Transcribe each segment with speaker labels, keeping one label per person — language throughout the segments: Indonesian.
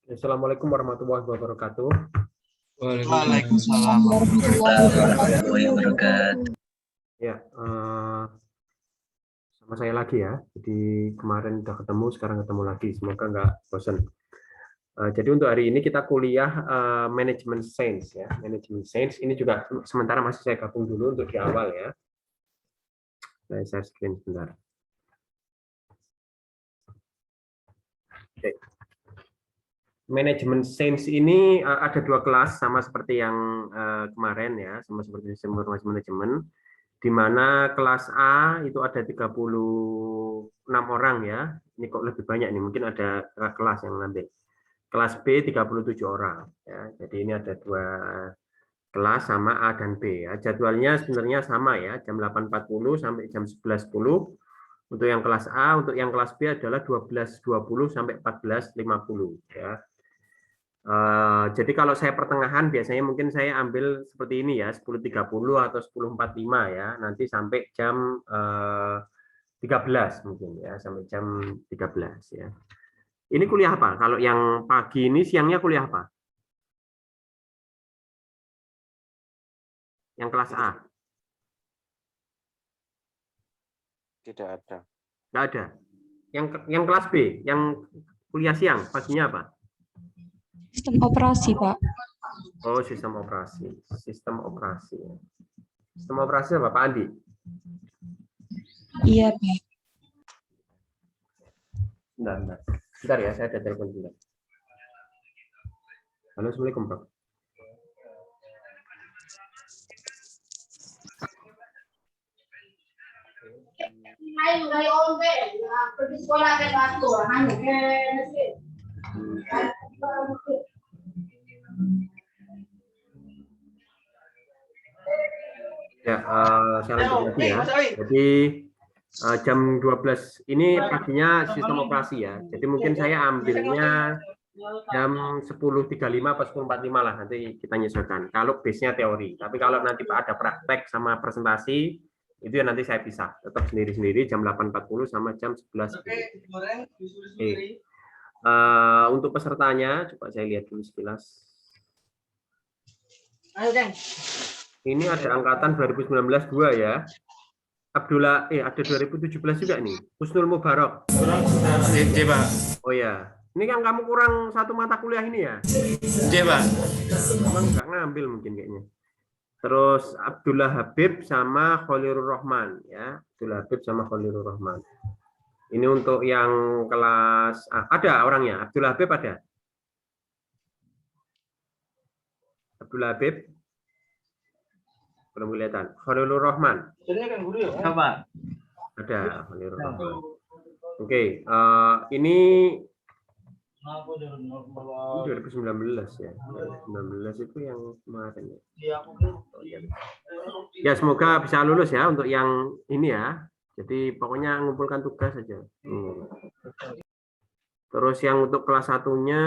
Speaker 1: Assalamualaikum warahmatullahi wabarakatuh.
Speaker 2: Waalaikumsalam
Speaker 3: warahmatullahi wabarakatuh.
Speaker 1: Ya, sama saya lagi ya. Jadi kemarin udah ketemu, sekarang ketemu lagi. Semoga nggak bosan. Jadi untuk hari ini kita kuliah manajemen sains ya. Manajemen sains ini juga sementara masih saya gabung dulu untuk di awal ya. Saya share screen sebentar. Oke. Manajemen sains ini ada dua kelas sama seperti yang kemarin ya, sama seperti sistem informasi manajemen, di mana kelas A itu ada 36 orang ya. Ini kok lebih banyak nih, mungkin ada kelas yang ngambil. Kelas B 37 orang ya. Jadi ini ada dua kelas sama A dan B ya. Jadwalnya sebenarnya sama ya, jam 8.40 sampai jam 11.10. Untuk yang kelas A, untuk yang kelas B adalah 12.20 sampai 14.50 ya. Jadi kalau saya pertengahan biasanya mungkin saya ambil seperti ini ya, 10.30 atau 10.45 ya, nanti sampai jam 13 mungkin ya, sampai jam 13 ya. Ini kuliah apa? Kalau yang pagi ini, siangnya kuliah apa? Yang kelas A?
Speaker 2: Tidak ada.
Speaker 1: Nggak ada. Yang kelas B, yang kuliah siang, paginya apa?
Speaker 4: Sistem operasi, Pak.
Speaker 1: Oh, sistem operasi. Sistem operasi. Sistem operasi apa, Pak Andi?
Speaker 4: Iya, Pak.
Speaker 1: Bentar ya, saya ada telepon dulu. Halo, Assalamualaikum, Pak. Ya, saya lanjut lagi ya. Jadi jam 12 ini paginya sistem operasi ya. Jadi mungkin saya ambilnya jam 10.35 atau 10.45 lah, nanti kita nyesuaikan. Kalau base-nya teori. Tapi kalau nanti ada praktek sama presentasi, itu ya nanti saya pisah. Tetap sendiri-sendiri jam 8.40 sama jam 11. Oke. Untuk pesertanya, coba saya lihat dulu sekilas. Ini ada angkatan 2019 2 ya. Abdullah, ada 2017 juga nih. Husnul Mubarak.
Speaker 2: Iya, Pak.
Speaker 1: Oh ya. Ini kan kamu kurang satu mata kuliah ini ya?
Speaker 2: Iya, Pak.
Speaker 1: Memang nggak ngambil mungkin kayaknya. Terus Abdullah Habib sama Khalilur Rahman ya. Abdullah Habib sama Khalilur Rahman. Ini untuk yang kelas ada orangnya. Abdullah Habib ada. Abdullah Habib belum kelihatan. Khalilur Rahman.
Speaker 3: Apa?
Speaker 1: Ada Khalilur Rahman. Oke, ini 2019 ya. 2019 itu yang kemarin ya. Ya, semoga bisa lulus ya untuk yang ini ya. Jadi pokoknya ngumpulkan tugas saja. Terus yang untuk kelas satunya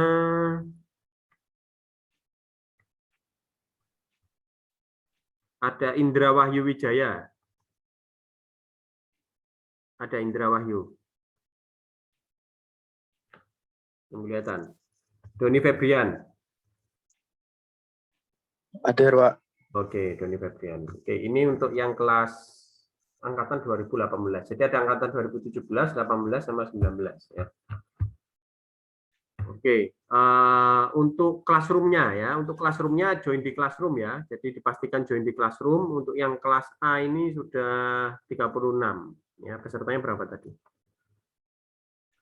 Speaker 1: ada Indra Wahyu Wijaya. Ada Indra Wahyu. Kelihatan. Doni Febrian.
Speaker 5: Ada, Pak.
Speaker 1: Oke, Doni Febrian. Oke, ini untuk yang kelas angkatan 2018. Jadi ada angkatan 2017, 18 sama 19 ya. Oke, untuk classroom-nya ya, untuk classroom-nya join di classroom ya. Jadi dipastikan join di classroom. Untuk yang kelas A ini sudah 36 ya. Pesertanya berapa tadi?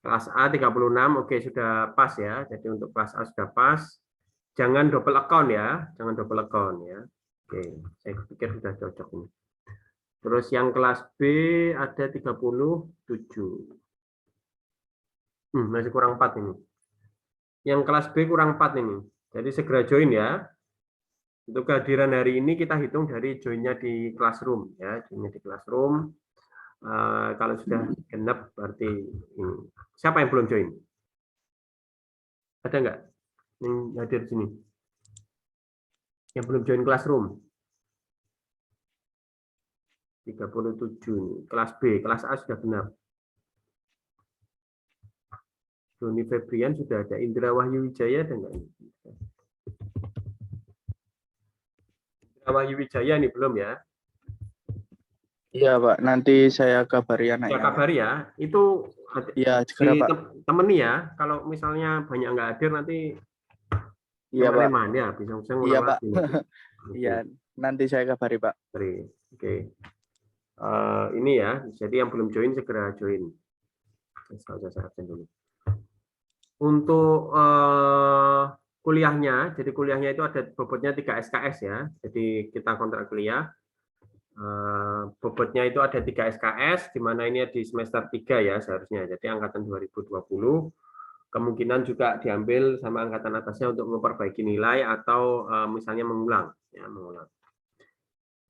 Speaker 1: Kelas A 36, oke sudah pas ya. Jadi untuk kelas A sudah pas. Jangan double account ya, jangan double account ya. Oke, saya pikir sudah cocok ini. Terus yang kelas B ada 37. Masih kurang 4 ini. Yang kelas B kurang 4 ini. Jadi segera join ya. Untuk kehadiran hari ini kita hitung dari joinnya di classroom ya, joinnya di classroom. Kalau sudah genap berarti ini. Siapa yang belum join? Ada nggak yang hadir di sini? Yang belum join classroom? 37 ini. Kelas B, kelas A sudah genap. Doni Febrian sudah ada. Indra Wahyu Wijaya ada nggak? Indra Wahyu Wijaya ini belum ya?
Speaker 5: Iya Pak, nanti saya kabari
Speaker 1: Ya
Speaker 5: anaknya.
Speaker 1: kabari ya. Itu
Speaker 5: Iya, segera Pak.
Speaker 1: temen nih ya. Kalau misalnya banyak nggak hadir nanti
Speaker 5: Iya Pak.
Speaker 1: ya bisa
Speaker 5: Iya Pak.
Speaker 1: Iya,
Speaker 5: Iya, nanti saya kabari Pak.
Speaker 1: Oke. Ini ya, jadi yang belum join segera join. Saya absen dulu. Untuk kuliahnya, jadi kuliahnya itu ada bobotnya 3 SKS ya. Jadi kita kontrak kuliah. Bobotnya itu ada 3 SKS, di mana ini di semester 3 ya seharusnya. Jadi angkatan 2020 kemungkinan juga diambil sama angkatan atasnya untuk memperbaiki nilai atau misalnya mengulang. Ya, mengulang.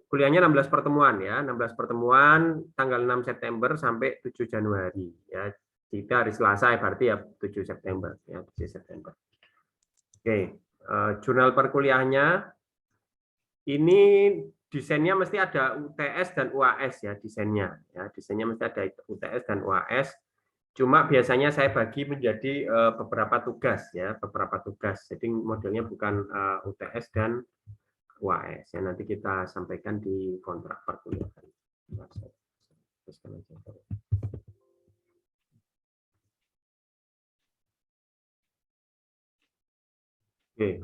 Speaker 1: Kuliahnya 16 pertemuan ya, 16 pertemuan tanggal 6 September sampai 7 Januari ya. Jika hari Selasa berarti ya 7 September ya, 7 September. Oke, jurnal perkuliahannya ini desainnya mesti ada UTS dan UAS ya, desainnya mesti ada UTS dan UAS. Cuma biasanya saya bagi menjadi beberapa tugas ya, beberapa tugas. Jadi modelnya bukan UTS dan UAS ya, nanti kita sampaikan di kontrak perkuliahan. Oke.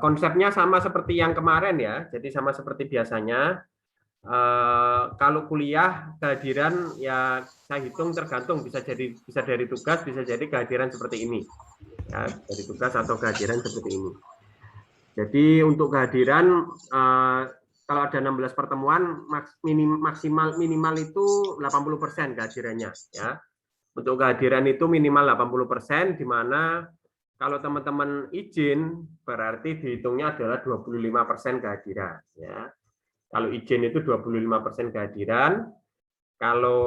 Speaker 1: Konsepnya sama seperti yang kemarin ya, jadi sama seperti biasanya. Kalau kuliah kehadiran ya saya hitung tergantung, bisa dari tugas, bisa jadi kehadiran seperti ini ya, dari tugas atau kehadiran seperti ini. Jadi untuk kehadiran kalau ada 16 pertemuan minimal itu 80% kehadirannya ya. Untuk kehadiran itu minimal 80%, di mana kalau teman-teman izin berarti dihitungnya adalah 25% kehadiran ya. Kalau izin itu 25% kehadiran. Kalau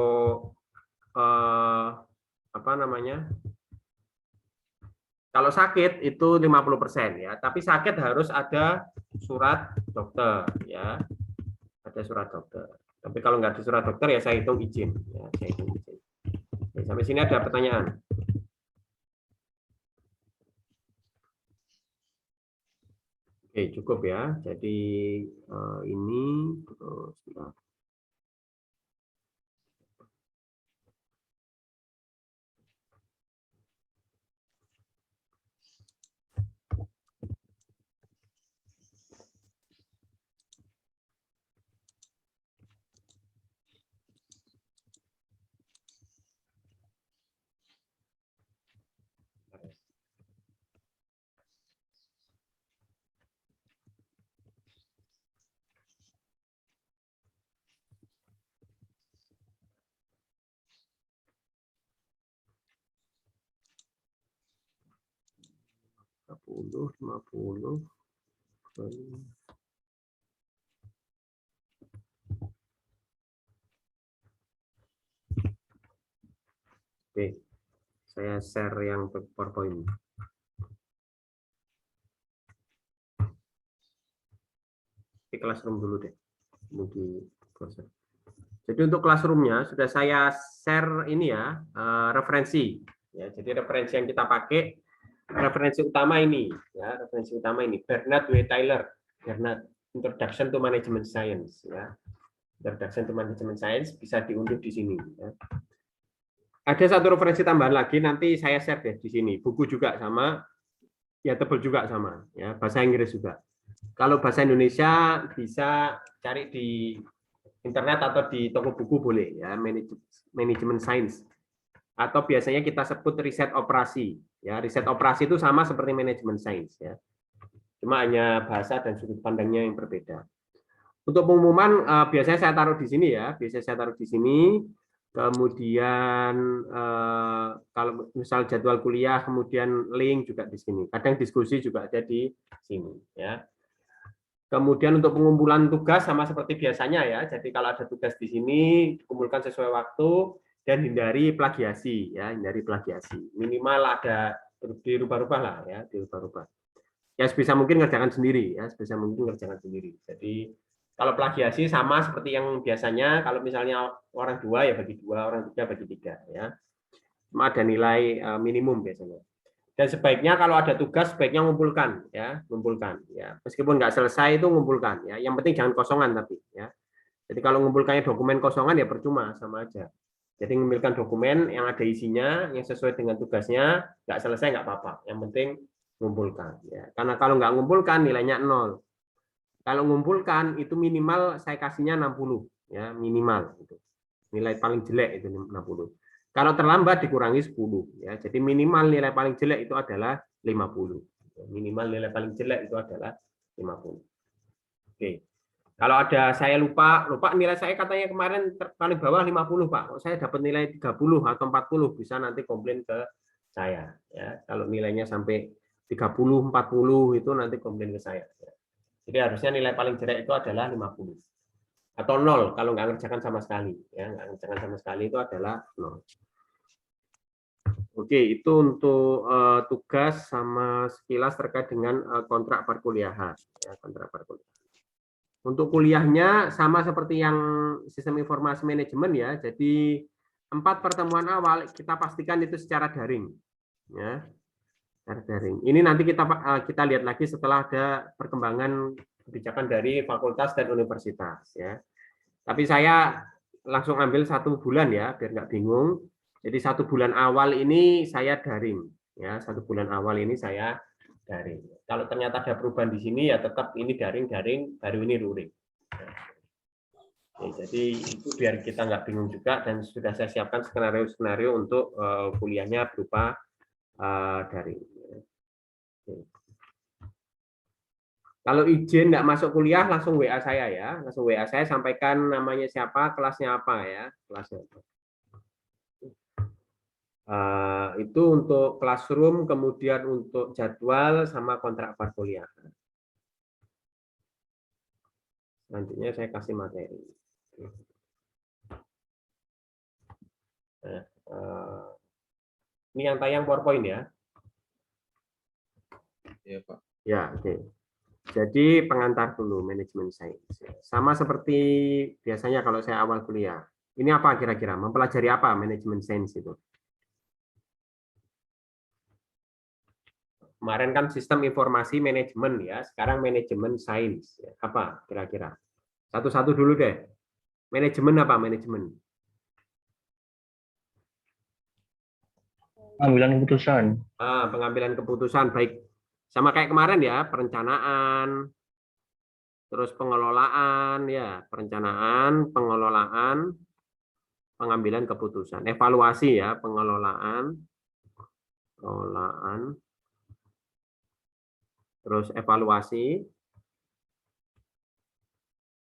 Speaker 1: kalau sakit itu 50% ya, tapi sakit harus ada surat dokter ya. Ada surat dokter. Tapi kalau nggak ada surat dokter ya saya hitung izin ya, saya hitung izin. Oke, sampai sini ada pertanyaan? Oke, cukup ya. Jadi ini terus ya. Lima puluh. Oke, saya share yang PowerPoint. Di Classroom dulu deh. Jadi untuk Classroom-nya sudah saya share ini ya, referensi. Ya, jadi referensi yang kita pakai, referensi utama ini, ya, referensi utama ini Bernard W. Tyler, Bernard Introduction to Management Science, ya. Introduction to Management Science bisa diunduh di sini. Ya. Ada satu referensi tambahan lagi, nanti saya share deh di sini. Buku juga sama, ya tebel juga sama, ya bahasa Inggris juga. Kalau bahasa Indonesia bisa cari di internet atau di toko buku boleh, ya, Management Science. Atau biasanya kita sebut riset operasi. Ya, riset operasi itu sama seperti Management Science, ya. Cuma hanya bahasa dan sudut pandangnya yang berbeda. Untuk pengumuman biasanya saya taruh di sini ya, biasanya saya taruh di sini. Kemudian kalau misal jadwal kuliah, kemudian link juga di sini. Kadang diskusi juga ada di sini, ya. Kemudian untuk pengumpulan tugas sama seperti biasanya ya. Jadi kalau ada tugas di sini dikumpulkan sesuai waktu dan hindari plagiasi, ya, hindari plagiasi. Minimal ada dirubah-rubah lah, ya, dirubah-rubah. Ya sebisa mungkin ngerjakan sendiri, ya, sebisa mungkin ngerjakan sendiri. Jadi kalau plagiasi sama seperti yang biasanya, kalau misalnya orang 2 ya bagi 2, orang 3 bagi 3, ya. cuma ada nilai minimum biasanya. Dan sebaiknya kalau ada tugas sebaiknya ngumpulkan ya, meskipun nggak selesai itu ngumpulkan ya, yang penting jangan kosongan tapi ya. Jadi kalau ngumpulkannya dokumen kosongan ya percuma, sama aja. Jadi ngumpulkan dokumen yang ada isinya yang sesuai dengan tugasnya, nggak selesai nggak apa-apa, yang penting ngumpulkan ya. Karena kalau nggak ngumpulkan nilainya 0. Kalau ngumpulkan itu minimal saya kasihnya 60 ya, minimal itu. Nilai paling jelek itu 60. Kalau terlambat dikurangi 10 ya. Jadi minimal nilai paling jelek itu adalah 50. Minimal nilai paling jelek itu adalah 50. Oke. Kalau ada saya lupa nilai saya katanya kemarin paling bawah 50, Pak. Kok saya dapat nilai 30 atau 40 bisa nanti komplain ke saya ya. Kalau nilainya sampai 30, 40 itu nanti komplain ke saya. Jadi harusnya nilai paling jelek itu adalah 50. Atau 0 kalau nggak ngerjakan sama sekali ya, nggak ngerjakan sama sekali itu adalah 0. Oke, itu untuk tugas sama sekilas terkait dengan kontrak perkuliahan ya, kontrak perkuliahan. Untuk kuliahnya sama seperti yang sistem informasi manajemen ya, jadi 4 pertemuan awal kita pastikan itu secara daring ya, secara daring. Ini nanti kita lihat lagi setelah ada perkembangan kebijakan dari fakultas dan universitas ya. Tapi saya langsung ambil 1 bulan ya, biar nggak bingung. Jadi 1 bulan awal ini saya daring, ya 1 bulan awal ini saya daring. Kalau ternyata ada perubahan di sini ya tetap ini daring, baru ini luring. Oke, jadi itu biar kita nggak bingung juga dan sudah saya siapkan skenario-skenario untuk kuliahnya berupa daring. Oke. Kalau izin nggak masuk kuliah langsung WA saya ya, langsung WA saya, sampaikan namanya siapa, kelasnya apa ya, kelasnya apa. Itu untuk classroom, kemudian untuk jadwal sama kontrak perkuliahan. Nantinya saya kasih materi. Nah, ini yang tayang PowerPoint ya.
Speaker 2: Iya, Pak.
Speaker 1: Ya, oke. Jadi pengantar dulu manajemen sains. Sama seperti biasanya kalau saya awal kuliah. Ini apa kira-kira? Mempelajari apa manajemen sains itu? Kemarin kan sistem informasi manajemen ya, sekarang manajemen sains. Apa kira-kira? Satu-satu dulu deh. Manajemen apa manajemen?
Speaker 6: Pengambilan keputusan.
Speaker 1: Pengambilan keputusan, baik. Sama kayak kemarin ya, perencanaan, terus pengelolaan ya, perencanaan, pengelolaan, pengambilan keputusan, evaluasi ya, pengelolaan, terus evaluasi,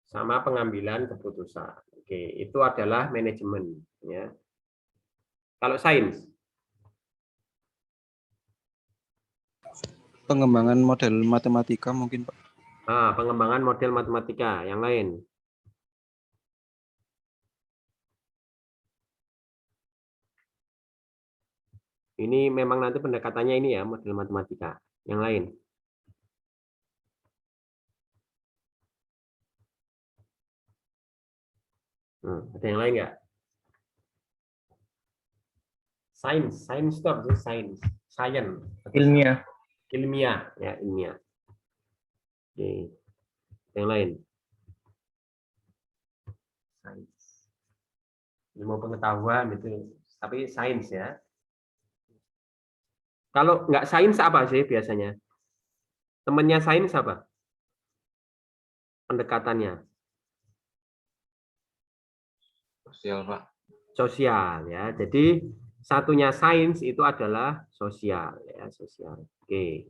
Speaker 1: sama pengambilan keputusan. Oke, itu adalah manajemen ya. Kalau sains,
Speaker 7: pengembangan model matematika mungkin, Pak.
Speaker 1: Pengembangan model matematika. Yang lain? Ini memang nanti pendekatannya ini ya, model matematika. Yang lain? Ada yang lain nggak? Sains itu apa sih? Science.
Speaker 6: Ilmiah.
Speaker 1: Ilmiah, ya ilmiah. Oke. Yang lain? Sains. Ilmu pengetahuan itu, tapi sains ya. Kalau nggak sains apa sih biasanya? Temennya sains apa? Pendekatannya?
Speaker 2: Sosial, Pak.
Speaker 1: Sosial ya. Jadi satunya sains itu adalah sosial ya, sosial. Oke.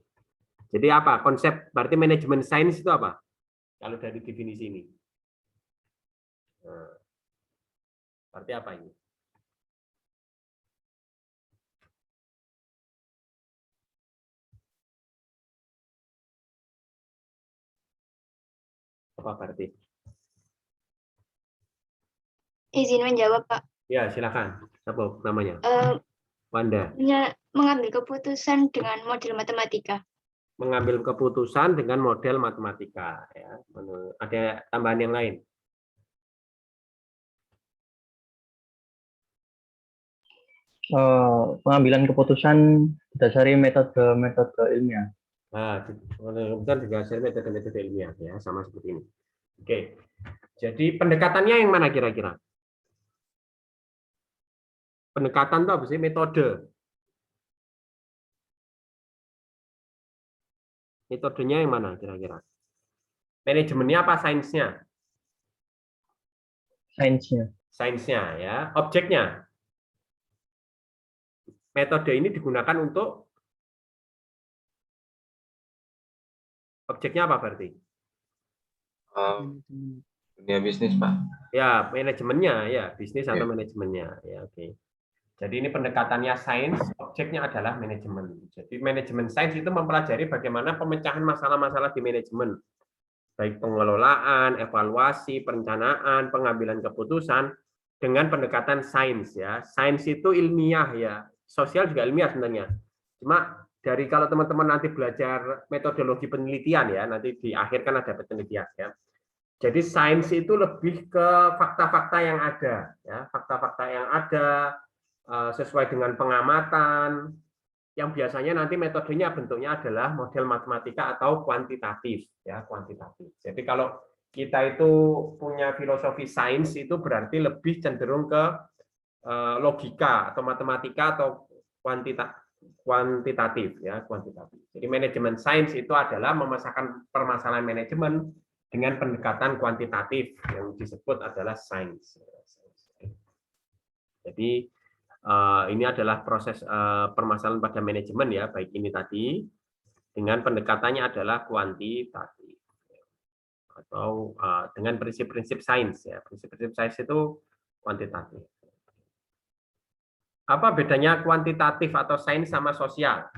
Speaker 1: Jadi apa? Konsep berarti manajemen sains itu apa? Kalau dari definisi ini. Nah, berarti apa ini? Apa berarti?
Speaker 8: Izin menjawab, Pak.
Speaker 1: Ya, silakan. Siapa namanya? Wanda.
Speaker 8: Mengambil keputusan dengan model matematika.
Speaker 1: Mengambil keputusan dengan model matematika. Ya. Ada tambahan yang lain?
Speaker 3: pengambilan keputusan berdasari metode ilmiah.
Speaker 1: Nah, kemudian juga hasil metode-metode ilmiah ya, sama seperti ini. Oke. Jadi pendekatannya yang mana kira-kira? Pendekatan itu apa sih? Metode. Metodenya yang mana kira-kira? Manajemennya apa sainsnya?
Speaker 3: Sainsnya.
Speaker 1: Sainsnya ya. Objeknya. Metode ini digunakan untuk objeknya apa berarti?
Speaker 2: Dunia bisnis, Pak.
Speaker 1: Ya, manajemennya ya, bisnis atau manajemennya. Ya, oke. Jadi ini pendekatannya sains, objeknya adalah manajemen. Jadi manajemen sains itu mempelajari bagaimana pemecahan masalah-masalah di manajemen. Baik pengelolaan, evaluasi, perencanaan, pengambilan keputusan dengan pendekatan sains ya. Sains itu ilmiah ya. Sosial juga ilmiah sebenarnya. Cuma dari kalau teman-teman nanti belajar metodologi penelitian ya, nanti di akhir kan ada penelitian ya. Jadi sains itu lebih ke fakta-fakta yang ada ya, fakta-fakta yang ada sesuai dengan pengamatan, yang biasanya nanti metodenya bentuknya adalah model matematika atau kuantitatif ya, kuantitatif. Jadi kalau kita itu punya filosofi sains itu berarti lebih cenderung ke logika atau matematika atau kuantitatif ya, kuantitatif. Jadi manajemen sains itu adalah memecahkan permasalahan manajemen dengan pendekatan kuantitatif yang disebut adalah sains. Jadi ini adalah proses permasalahan pada manajemen ya, baik ini tadi dengan pendekatannya adalah kuantitatif atau dengan prinsip-prinsip sains ya. Prinsip-prinsip sains itu kuantitatif. Apa bedanya kuantitatif atau sains sama sosial?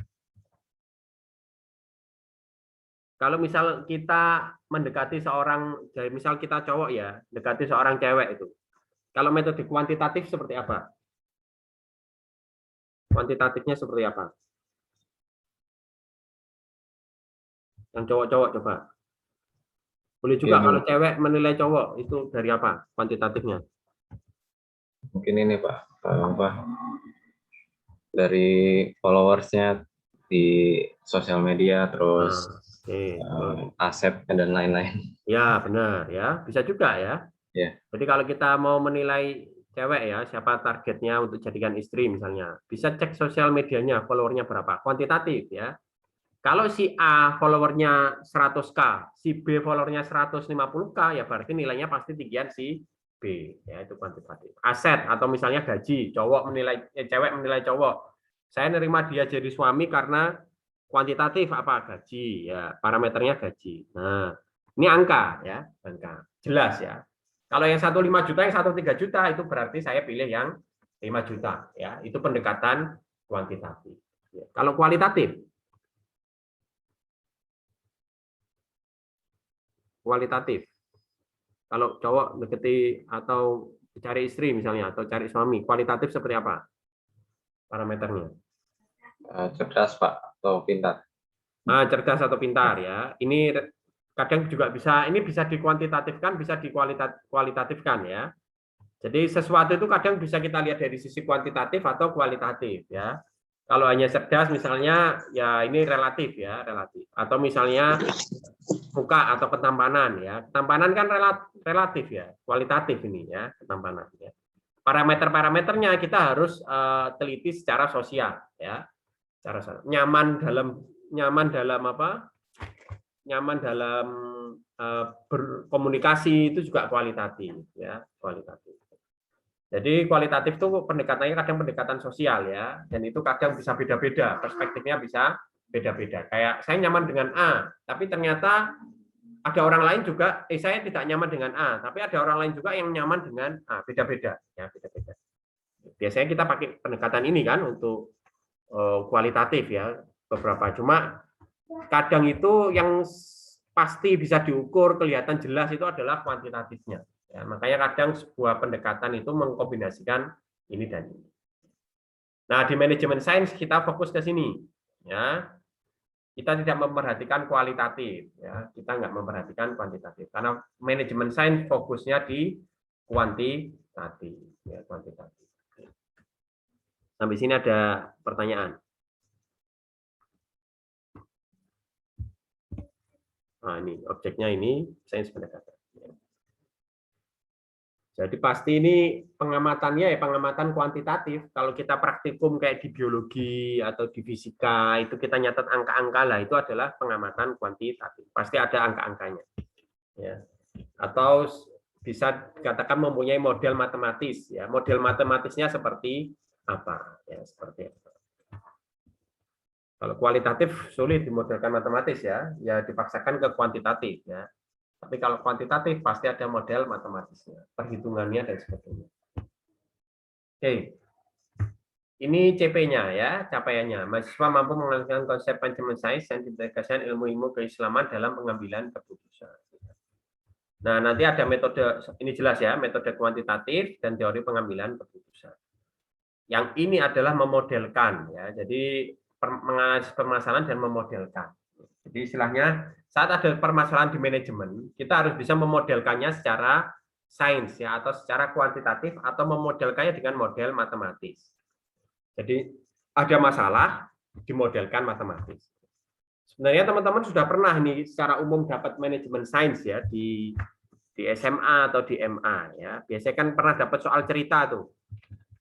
Speaker 1: Kalau misal kita mendekati seorang, misal kita cowok ya, mendekati seorang cewek itu. Kalau metode kuantitatif seperti apa? Kuantitatifnya seperti apa? Yang cowok-cowok coba. Boleh juga kalau cewek menilai cowok, itu dari apa kuantitatifnya?
Speaker 2: Mungkin ini, Pak. Dari followersnya di sosial media, terus aset dan lain-lain.
Speaker 1: Ya, benar ya. Bisa juga ya.
Speaker 2: Ya.
Speaker 1: Jadi kalau kita mau menilai cewek ya, siapa targetnya untuk jadikan istri misalnya, bisa cek sosial medianya, followernya berapa, kuantitatif ya. Kalau si A followernya 100K, si B followernya 150K, ya berarti nilainya pasti tinggian si B, ya itu kuantitatif. Aset atau misalnya gaji, cewek menilai cowok, saya nerima dia jadi suami karena kuantitatif apa gaji, ya parameternya gaji. Nah, ini angka ya, angka jelas ya. Kalau yang 1,5 juta, yang 1,3 juta itu berarti saya pilih yang 5 juta. Ya, itu pendekatan kuantitatif. Ya. Kalau kualitatif, kalau cowok deketi atau cari istri misalnya, atau cari suami, kualitatif seperti apa parameternya?
Speaker 2: Cerdas, Pak, atau pintar.
Speaker 1: Nah, cerdas atau pintar ya. Ini kadang juga bisa, ini bisa dikuantitatifkan, bisa dikualitatifkan ya. Jadi sesuatu itu kadang bisa kita lihat dari sisi kuantitatif atau kualitatif ya. Kalau hanya cerdas misalnya ya ini relatif ya, relatif. Atau misalnya muka atau ketampanan ya. Ketampanan kan relatif ya, kualitatif ini ya, ketampanan ya. Parameter-parameternya kita harus teliti secara sosial ya. Secara nyaman dalam apa? Nyaman dalam berkomunikasi itu juga kualitatif ya, kualitatif. Jadi kualitatif itu pendekatannya kadang pendekatan sosial ya, dan itu kadang bisa beda-beda, perspektifnya bisa beda-beda. Kayak saya nyaman dengan A, tapi ternyata ada orang lain juga, saya tidak nyaman dengan A, tapi ada orang lain juga yang nyaman dengan A, beda-beda ya, beda-beda. Biasanya kita pakai pendekatan ini kan untuk kualitatif ya, beberapa. Cuma kadang itu yang pasti bisa diukur kelihatan jelas itu adalah kuantitatifnya ya, makanya kadang sebuah pendekatan itu mengkombinasikan ini dan ini. Nah di manajemen sains kita fokus ke sini ya, kita tidak memperhatikan kualitatif ya, kita nggak memperhatikan kuantitatif karena manajemen sains fokusnya di kuantitatif ya, kuantitatif. Sampai sini ada pertanyaan. Nah, ini objeknya ini sains pendekatan. Jadi pasti ini pengamatannya ya pengamatan kuantitatif. Kalau kita praktikum kayak di biologi atau di fisika, itu kita nyatet angka-angka lah, itu adalah pengamatan kuantitatif. Pasti ada angka-angkanya. Ya. Atau bisa dikatakan mempunyai model matematis. Ya. Model matematisnya seperti apa? Ya, seperti apa. Kalau kualitatif sulit dimodelkan matematis ya dipaksakan ke kuantitatif ya. Tapi kalau kuantitatif pasti ada model matematisnya, perhitungannya dan sebagainya. Oke, ini CP-nya ya, capaiannya. Mahasiswa mampu mengenalkan konsep manajemen sains dan diintegrasikan ilmu-ilmu keislaman dalam pengambilan keputusan. Nah, nanti ada metode, ini jelas ya, metode kuantitatif dan teori pengambilan keputusan. Yang ini adalah memodelkan ya, jadi menganalisis permasalahan dan memodelkan. Jadi istilahnya saat ada permasalahan di manajemen, kita harus bisa memodelkannya secara sains ya atau secara kuantitatif atau memodelkannya dengan model matematis. Jadi ada masalah dimodelkan matematis. Sebenarnya teman-teman sudah pernah nih secara umum dapat manajemen sains ya di SMA atau di MA ya. Biasanya kan pernah dapat soal cerita tuh.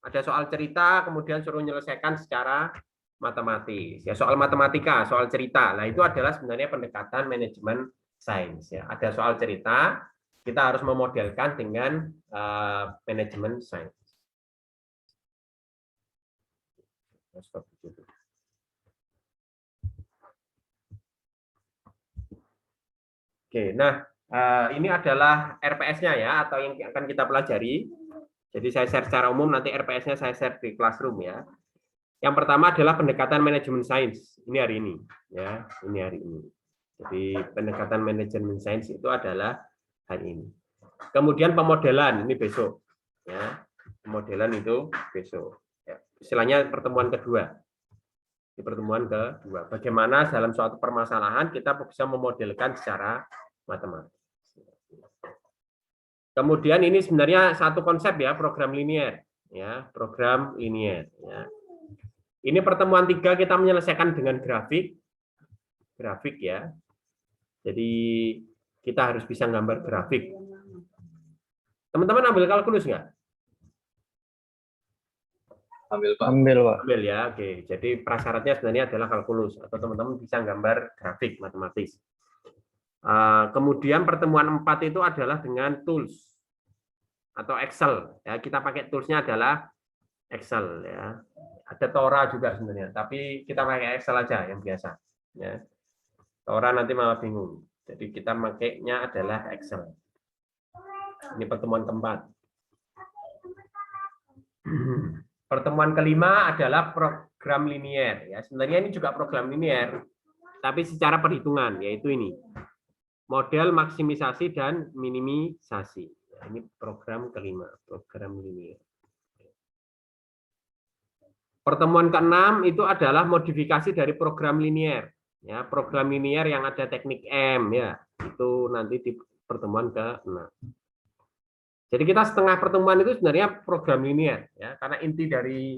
Speaker 1: Ada soal cerita kemudian suruh menyelesaikan secara matematis ya, soal matematika, soal cerita. Nah, itu adalah sebenarnya pendekatan manajemen sains ya. Ada soal cerita, kita harus memodelkan dengan manajemen sains. Oke, nah ini adalah RPS-nya ya atau yang akan kita pelajari. Jadi saya share secara umum, nanti RPS-nya saya share di classroom ya. Yang pertama adalah pendekatan manajemen sains. Ini hari ini, ya. Ini hari ini. Jadi pendekatan manajemen sains itu adalah hari ini. Kemudian pemodelan ini besok, ya. Pemodelan itu besok. Ya. Istilahnya pertemuan kedua. Di pertemuan kedua, bagaimana dalam suatu permasalahan kita bisa memodelkan secara matematis. Kemudian ini sebenarnya satu konsep ya, program linier, ya, program linier. Ya. Ini pertemuan 3 kita menyelesaikan dengan grafik ya. Jadi kita harus bisa gambar grafik. Teman-teman ambil kalkulus nggak?
Speaker 2: Ambil Pak.
Speaker 1: Ambil ya, oke. Jadi prasyaratnya sebenarnya adalah kalkulus atau teman-teman bisa gambar grafik matematis. Kemudian pertemuan 4 itu adalah dengan tools atau Excel. Ya, kita pakai toolsnya adalah Excel ya. Ada Tora juga sebenarnya, tapi kita pakai Excel aja yang biasa. Ya. Tora nanti malah bingung. Jadi kita pakainya adalah Excel. Ini pertemuan keempat. Pertemuan kelima adalah program linier. Ya, sebenarnya ini juga program linier, tapi secara perhitungan, yaitu ini. Model maksimisasi dan minimisasi. Ya, ini program kelima, program linier. Pertemuan ke-6 itu adalah modifikasi dari program linier. Ya, program linier yang ada teknik M ya. Itu nanti di pertemuan ke-6. Jadi kita setengah pertemuan itu sebenarnya program linier ya, karena inti dari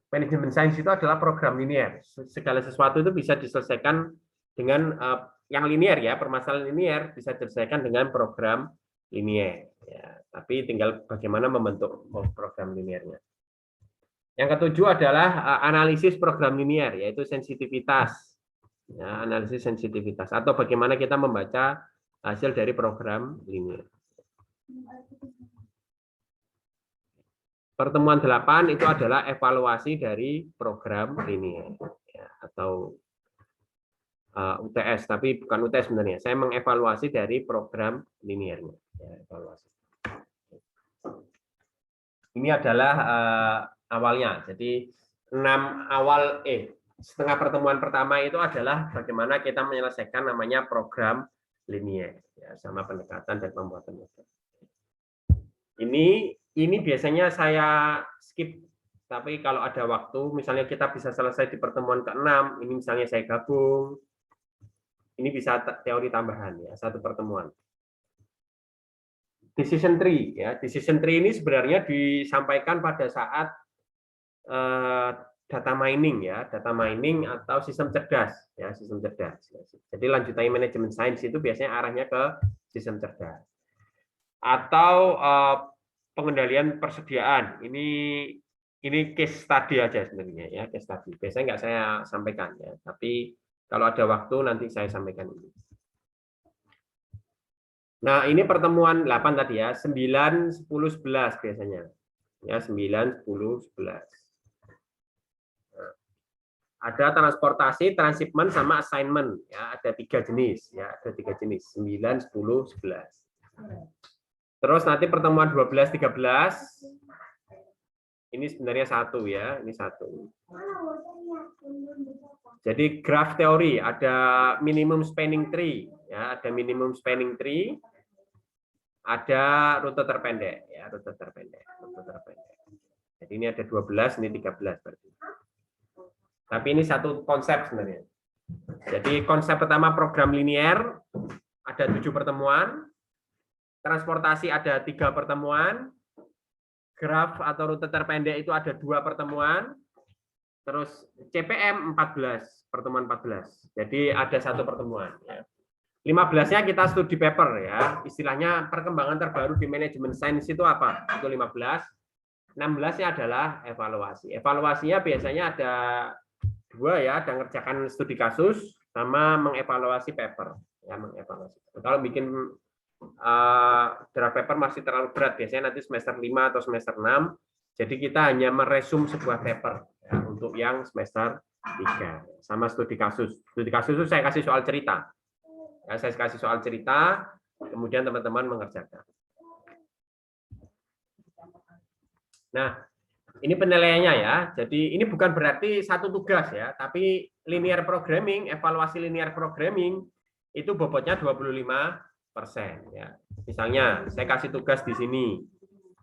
Speaker 1: manajemen sains itu adalah program linier. Segala sesuatu itu bisa diselesaikan dengan yang linier ya, permasalahan linier bisa diselesaikan dengan program linier ya. Tapi tinggal bagaimana membentuk program liniernya. Yang ketujuh adalah analisis program linier, yaitu sensitivitas. Ya, analisis sensitivitas, atau bagaimana kita membaca hasil dari program linier. Pertemuan 8 itu adalah evaluasi dari program linier. Ya, atau UTS, tapi bukan UTS sebenarnya. Saya mengevaluasi dari program liniernya. Ya, evaluasi. Ini adalah awalnya. Jadi 6 awal setengah pertemuan pertama itu adalah bagaimana kita menyelesaikan namanya program linier ya, sama pendekatan dan pembuatan model. Ini biasanya saya skip, tapi kalau ada waktu misalnya kita bisa selesai di pertemuan ke-6, ini misalnya saya gabung. Ini bisa teori tambahan ya, satu pertemuan. Decision tree ya, decision tree ini sebenarnya disampaikan pada saat data mining ya, data mining atau sistem cerdas ya, sistem cerdas. Jadi lanjutannya manajemen sains itu biasanya arahnya ke sistem cerdas. Atau pengendalian persediaan. Ini case study aja sebenarnya ya, case study. Biasanya nggak saya sampaikan ya, tapi kalau ada waktu nanti saya sampaikan ini. Nah, ini pertemuan 8 tadi ya, 9, 10, 11 biasanya. Ya, 9, 10, 11. Ada transportasi, transshipment, sama assignment. Ya, ada 3 jenis. Ya, ada 3 jenis. 9, 10, 11. Terus nanti pertemuan 12, 13. Ini sebenarnya satu ya. Ini satu. Jadi graph teori. Ada minimum spanning tree. Ya, ada minimum spanning tree. Ada rute terpendek. Ya, rute terpendek. Rute terpendek. Jadi ini ada 12, ini 13 berarti. Tapi ini satu konsep sebenarnya. Jadi konsep pertama program linear, ada 7 pertemuan. Transportasi ada 3 pertemuan. Graf atau rute terpendek itu ada 2 pertemuan. Terus CPM 14, pertemuan 14. Jadi ada 1 pertemuan. 15-nya kita studi paper ya. Istilahnya perkembangan terbaru di manajemen sains itu apa? Itu 15. 16-nya adalah evaluasi. Evaluasinya biasanya ada 2 ya, ada ngerjakan studi kasus sama mengevaluasi paper. Ya, mengevaluasi. Kalau bikin draft paper masih terlalu berat, biasanya nanti semester 5 atau semester 6. Jadi kita hanya meresum sebuah paper ya, untuk yang semester 3. Sama studi kasus. Studi kasus itu saya kasih soal cerita. Ya, saya kasih soal cerita, kemudian teman-teman mengerjakan. Nah, ini penilaiannya ya. Jadi ini bukan berarti satu tugas ya, tapi linear programming, evaluasi linear programming itu bobotnya 25% ya. Misalnya saya kasih tugas di sini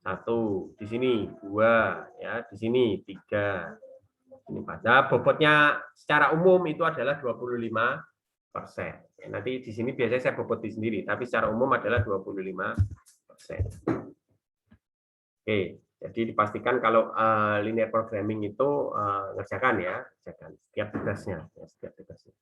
Speaker 1: 1, di sini 2 ya, di sini 3. Ini pada bobotnya secara umum itu adalah 25%. Nanti di sini biasanya saya boboti sendiri, tapi secara umum adalah 25%. Oke, jadi dipastikan kalau linear programming itu ngerjakan ya, ngerjakan setiap tugasnya, ya, setiap tugasnya.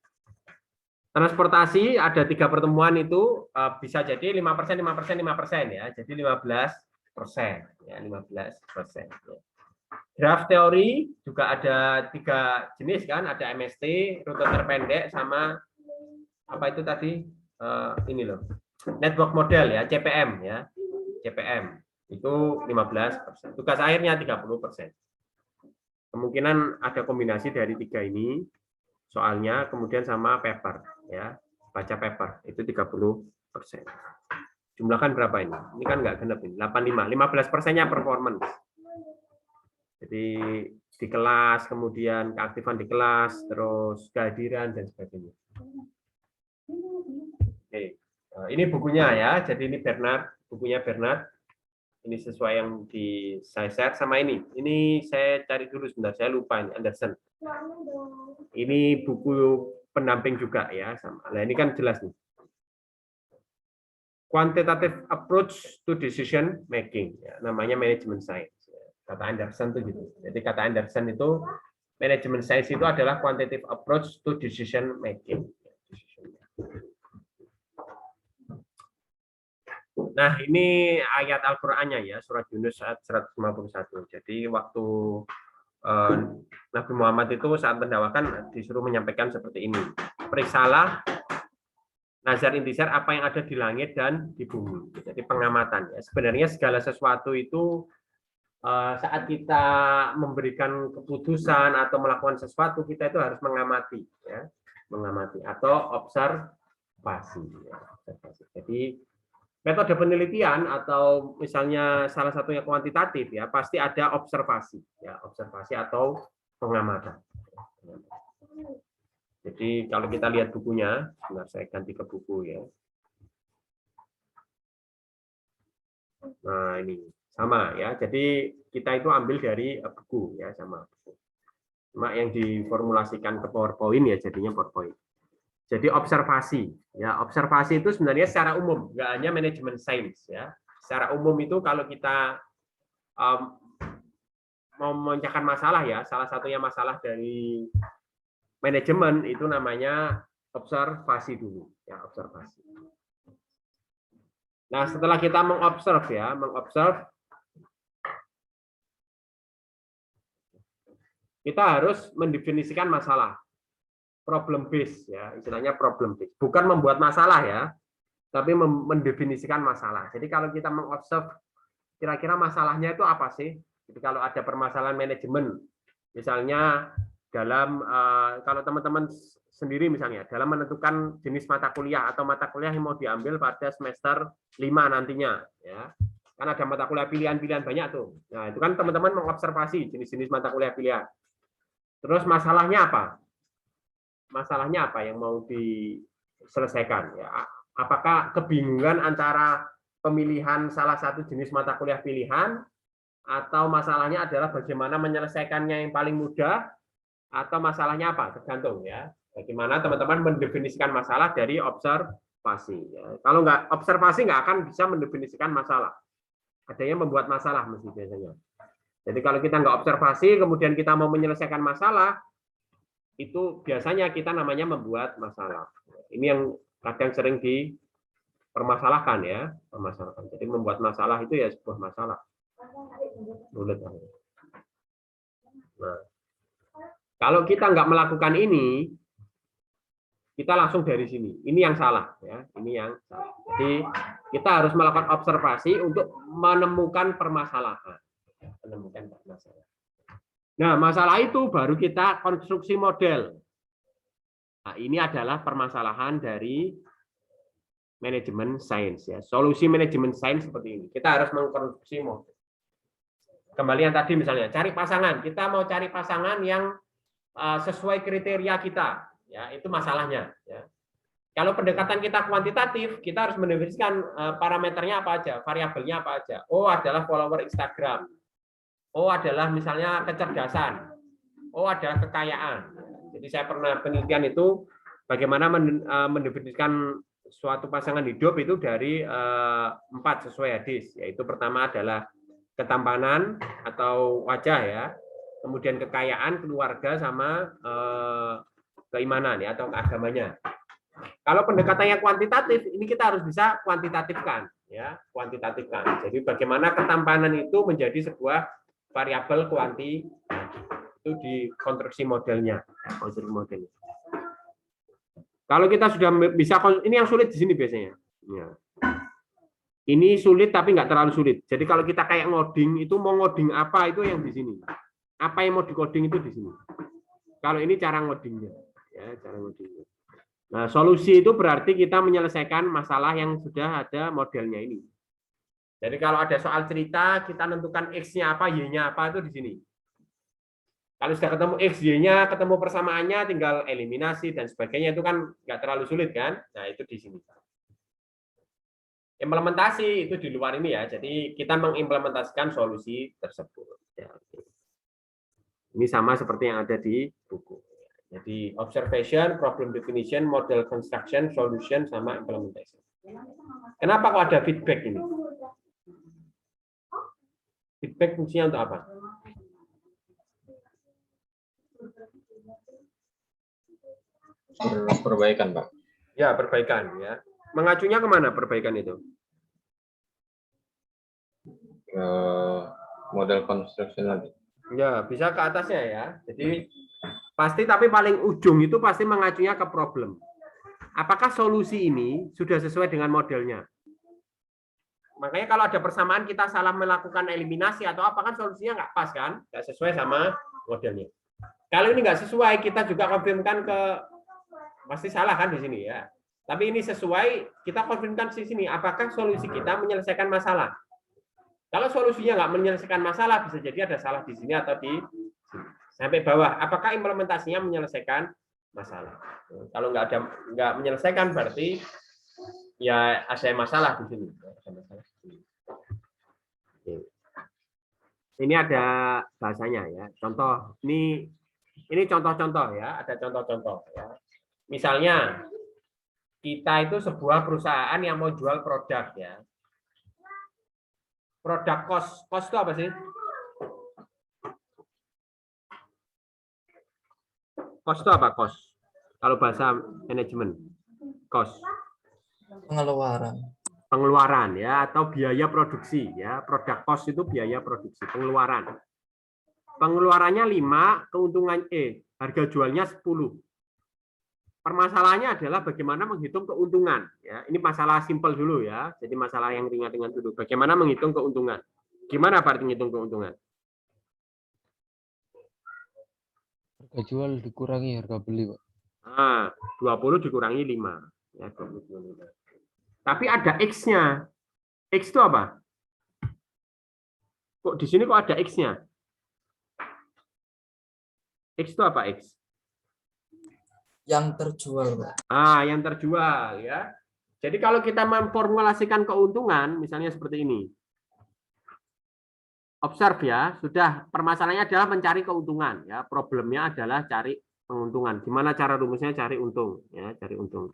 Speaker 1: Transportasi ada 3 pertemuan itu bisa jadi 5%, 5%, 5% ya, jadi 15% ya, 15%. Ya. Draft teori juga ada 3 jenis kan, ada MST, rute terpendek, sama apa itu tadi ini loh, network model ya, CPM ya, CPM itu 15%. Tugas akhirnya 30%. Kemungkinan ada kombinasi dari 3 ini soalnya, kemudian sama paper ya, baca paper itu 30%. Jumlahkan berapa ini? Ini kan nggak genep ini, 85. 15%-nya performance. Jadi di kelas, kemudian keaktifan di kelas, terus kehadiran dan sebagainya. Oke, ini bukunya ya. Jadi ini Bernard, bukunya Bernard. Ini sesuai yang di saya share sama ini. Ini saya cari dulu sebentar, saya lupa ini Anderson. Ini buku pendamping juga ya sama. Nah, ini kan jelas nih. Quantitative approach to decision making, ya, namanya manajemen science. Kata Anderson itu gitu. Jadi kata Anderson itu manajemen science itu adalah quantitative approach to decision making. Nah, ini ayat Al-Qur'annya ya, surat Yunus ayat 151. Jadi waktu Nabi Muhammad itu saat mendakwakan disuruh menyampaikan seperti ini. Periksalah nazar intisar apa yang ada di langit dan di bumi. Jadi pengamatan ya. Sebenarnya segala sesuatu itu saat kita memberikan keputusan atau melakukan sesuatu, kita itu harus mengamati ya, mengamati atau observasi ya, observasi. Jadi metode penelitian atau misalnya salah satunya kuantitatif ya, pasti ada observasi ya, observasi atau pengamatan. Jadi kalau kita lihat bukunya, sebentar saya ganti ke buku ya. Nah, ini sama ya. Jadi kita itu ambil dari buku ya, sama buku. Cuma yang diformulasikan ke PowerPoint ya jadinya PowerPoint. Jadi observasi ya, observasi itu sebenarnya secara umum, nggak hanya manajemen sains ya. Secara umum itu kalau kita memecahkan masalah ya, salah satunya masalah dari manajemen itu namanya observasi dulu ya, observasi. Nah, setelah kita mengobserv ya, kita harus mendefinisikan masalah, problem base ya, istilahnya problem base. Bukan membuat masalah ya, tapi mendefinisikan masalah. Jadi kalau kita mengobserv kira-kira masalahnya itu apa sih? Jadi kalau ada permasalahan manajemen, misalnya dalam kalau teman-teman sendiri misalnya dalam menentukan jenis mata kuliah atau mata kuliah yang mau diambil pada semester 5 nantinya ya. Kan ada mata kuliah pilihan-pilihan banyak tuh. Nah, itu kan teman-teman mengobservasi jenis-jenis mata kuliah pilihan. Terus masalahnya apa? Masalahnya apa yang mau diselesaikan ya? Apakah kebingungan antara pemilihan salah satu jenis mata kuliah pilihan, atau masalahnya adalah bagaimana menyelesaikannya yang paling mudah, atau masalahnya apa? Tergantung ya. Bagaimana teman-teman mendefinisikan masalah dari observasi. Ya. Kalau nggak observasi nggak akan bisa mendefinisikan masalah. Ada yang membuat masalah mesti biasanya. Jadi kalau kita nggak observasi, kemudian kita mau menyelesaikan masalah, itu biasanya kita namanya membuat masalah. Ini yang kadang sering dipermasalahkan ya, permasalahan. Jadi membuat masalah itu ya sebuah masalah. Nah, kalau kita nggak melakukan ini, kita langsung dari sini. Ini yang salah ya, ini yang salah. Jadi kita harus melakukan observasi untuk menemukan permasalahan. Nah, masalah itu baru kita konstruksi model. Nah, ini adalah permasalahan dari manajemen sains ya. Solusi manajemen sains seperti ini. Kita harus mengkonstruksi model. Kembali yang tadi misalnya, cari pasangan. Kita mau cari pasangan yang sesuai kriteria kita. Ya, itu masalahnya ya. Kalau pendekatan kita kuantitatif, kita harus mendefinisikan parameternya apa aja, variabelnya apa aja. Oh, adalah follower Instagram. Oh, adalah misalnya kecerdasan. Oh, adalah kekayaan. Jadi saya pernah penelitian itu bagaimana mendefinisikan suatu pasangan hidup itu dari 4 sesuai hadis. Yaitu pertama adalah ketampanan atau wajah ya. Kemudian kekayaan, keluarga, sama keimanan ya atau keagamanya. Kalau pendekatannya kuantitatif, ini kita harus bisa kuantitatifkan ya, kuantitatifkan. Jadi bagaimana ketampanan itu menjadi sebuah variabel kuanti itu di konstruksi modelnya, Kalau kita sudah bisa, ini yang sulit di sini biasanya. Ya. Ini sulit tapi nggak terlalu sulit. Jadi kalau kita kayak ngoding itu mau ngoding apa itu yang di sini. Apa yang mau dikoding itu di sini. Kalau ini cara ngodingnya, ya cara ngodingnya. Nah, solusi itu berarti kita menyelesaikan masalah yang sudah ada modelnya ini. Jadi kalau ada soal cerita, kita tentukan X-nya apa, Y-nya apa, itu di sini. Kalau sudah ketemu X, Y-nya, ketemu persamaannya, tinggal eliminasi dan sebagainya, itu kan nggak terlalu sulit kan? Nah, itu di sini. Implementasi itu di luar ini ya, jadi kita mengimplementasikan solusi tersebut. Ini sama seperti yang ada di buku. Jadi observation, problem definition, model construction, solution, sama implementation. Kenapa kok ada feedback ini? Feedback fungsinya untuk apa?
Speaker 2: Perbaikan, Pak.
Speaker 1: Ya, perbaikan ya. Mengacunya kemana perbaikan itu?
Speaker 2: Model construction lagi.
Speaker 1: Ya, bisa ke atasnya ya. Jadi pasti, tapi paling ujung itu pasti mengacunya ke problem. Apakah solusi ini sudah sesuai dengan modelnya? Makanya kalau ada persamaan kita salah melakukan eliminasi atau apa, kan solusinya nggak pas kan? Nggak sesuai sama modelnya. Kalau ini nggak sesuai, kita juga konfirmkan ke, pasti salah kan di sini ya. Tapi ini sesuai, kita konfirmkan di sini, apakah solusi kita menyelesaikan masalah? Kalau solusinya nggak menyelesaikan masalah, bisa jadi ada salah di sini atau di sini. Sampai bawah, apakah implementasinya menyelesaikan masalah? Kalau nggak menyelesaikan, berarti ya ada masalah di sini. Ini ada bahasanya ya. Contoh, ini contoh-contoh ya. Ada contoh-contoh ya. Misalnya kita itu sebuah perusahaan yang mau jual produk ya. Produk cost itu apa sih? Cost itu apa cost? Kalau bahasa manajemen, cost. Pengeluaran ya, atau biaya produksi ya. Produk cost itu biaya produksi, pengeluaran. Pengeluarannya 5, keuntungan harga jualnya 10. Permasalahannya adalah bagaimana menghitung keuntungan ya. Ini masalah simpel dulu ya. Jadi masalah yang ringan-ringan dulu. Bagaimana menghitung keuntungan? Gimana Pak menghitung keuntungan?
Speaker 6: Harga jual dikurangi harga beli, Pak.
Speaker 1: Nah, 20 dikurangi 5. Ya, 20. Tapi ada X-nya. X itu apa? Kok di sini kok ada X-nya? X itu apa X?
Speaker 9: Yang terjual, Pak.
Speaker 1: Yang terjual ya. Jadi kalau kita memformulasikan keuntungan, misalnya seperti ini. Observe ya, sudah permasalahannya adalah mencari keuntungan ya. Problemnya adalah cari keuntungan. Gimana cara rumusnya cari untung ya, cari untung.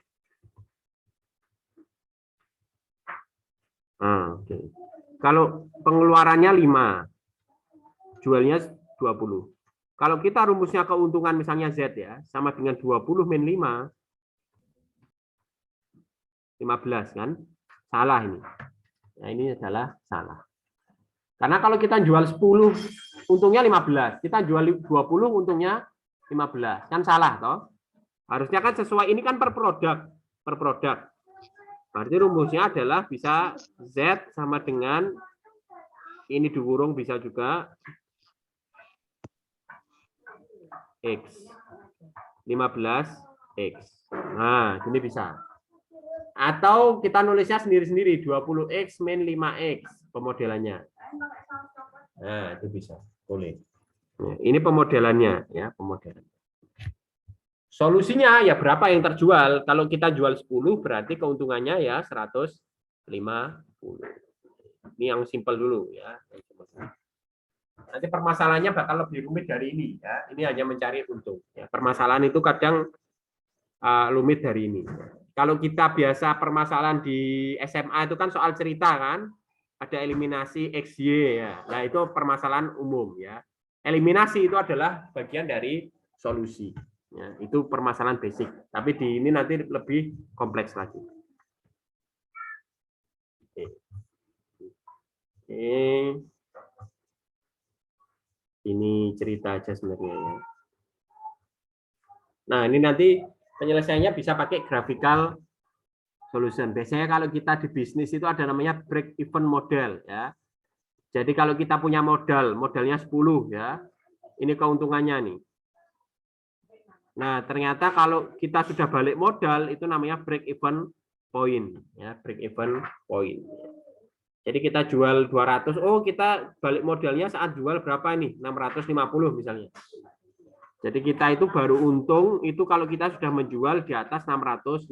Speaker 1: Oke. Kalau pengeluarannya 5, jualnya 20. Kalau kita rumusnya keuntungan misalnya Z ya, sama dengan 20 min 5, 15 kan? Salah ini. Nah, ini adalah salah. Karena kalau kita jual 10, untungnya 15. Kita jual 20, untungnya 15. Kan salah, toh? Harusnya kan sesuai, ini kan per produk. Per produk. Berarti rumusnya adalah bisa Z sama dengan, ini dikurung bisa juga, X. 15X. Nah, ini bisa. Atau kita nulisnya sendiri-sendiri, 20X min 5X pemodelannya. Nah, itu bisa. Boleh. Nah, ini pemodelannya ya, pemodelan. Solusinya ya berapa yang terjual? Kalau kita jual 10 berarti keuntungannya ya 150. Ini yang simpel dulu ya. Nanti permasalahannya bakal lebih rumit dari ini ya. Ini hanya mencari untung. Ya, permasalahan itu kadang rumit dari ini. Kalau kita biasa permasalahan di SMA itu kan soal cerita kan, ada eliminasi XY ya. Nah, itu permasalahan umum ya. Eliminasi itu adalah bagian dari solusi. Ya, itu permasalahan basic. Tapi di ini nanti lebih kompleks lagi. Oke. Ini cerita aja sebenarnya ya. Nah, ini nanti penyelesaiannya bisa pakai graphical solution. Biasanya kalau kita di bisnis itu ada namanya break even model ya. Jadi kalau kita punya modalnya 10 ya. Ini keuntungannya nih. Nah, ternyata kalau kita sudah balik modal itu namanya break even point ya, break even point. Jadi kita jual 200, oh kita balik modalnya saat jual berapa nih? 650 misalnya. Jadi kita itu baru untung itu kalau kita sudah menjual di atas 650.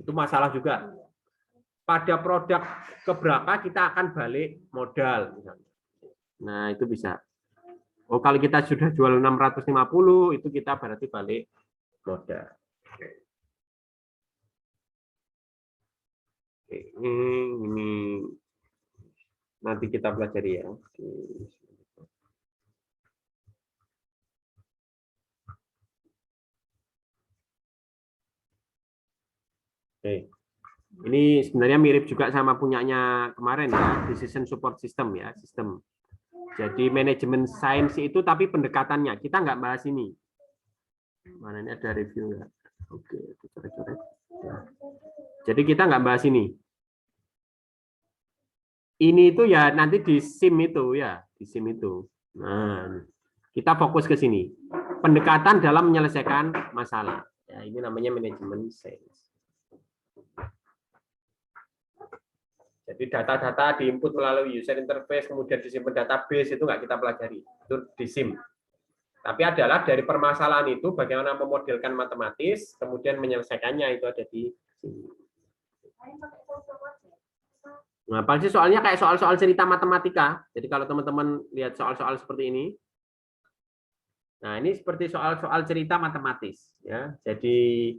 Speaker 1: Itu masalah juga. Pada produk keberapa kita akan balik modal misalnya. Nah, itu bisa. Oh, kalau kita sudah jual 650 itu kita berarti balik modal. Oke, ini nanti kita pelajari ya. Oke. Ini sebenarnya mirip juga sama punyanya kemarin ya, decision support system ya, sistem. Jadi manajemen sains itu tapi pendekatannya kita nggak bahas ini. Mana ini ada review nggak? Oke, coret-coret. Ya. Jadi kita nggak bahas ini. Ini itu ya nanti di SIM itu ya, di SIM itu. Nah, kita fokus ke sini. Pendekatan dalam menyelesaikan masalah. Ya, ini namanya manajemen sains. Jadi data-data diinput melalui user interface, kemudian disimpan database, itu nggak kita pelajari. Itu di SIM. Tapi adalah dari permasalahan itu, bagaimana memodelkan matematis, kemudian menyelesaikannya, itu ada di SIM. Nah, pasti soalnya kayak soal-soal cerita matematika. Jadi kalau teman-teman lihat soal-soal seperti ini, nah ini seperti soal-soal cerita matematis. Ya. Jadi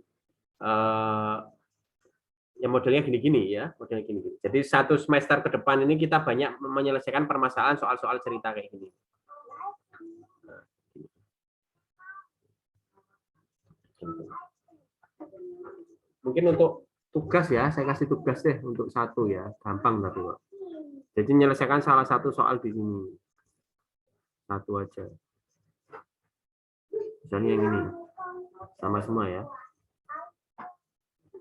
Speaker 1: ya modelnya gini-gini ya, modelnya gini-gini. Jadi satu semester ke depan ini kita banyak menyelesaikan permasalahan soal-soal cerita kayak gini. Mungkin untuk tugas ya, saya kasih tugas deh untuk satu ya, gampang tapi Pak. Jadi menyelesaikan salah satu soal di sini. Satu aja. Misalnya yang ini. Sama semua ya.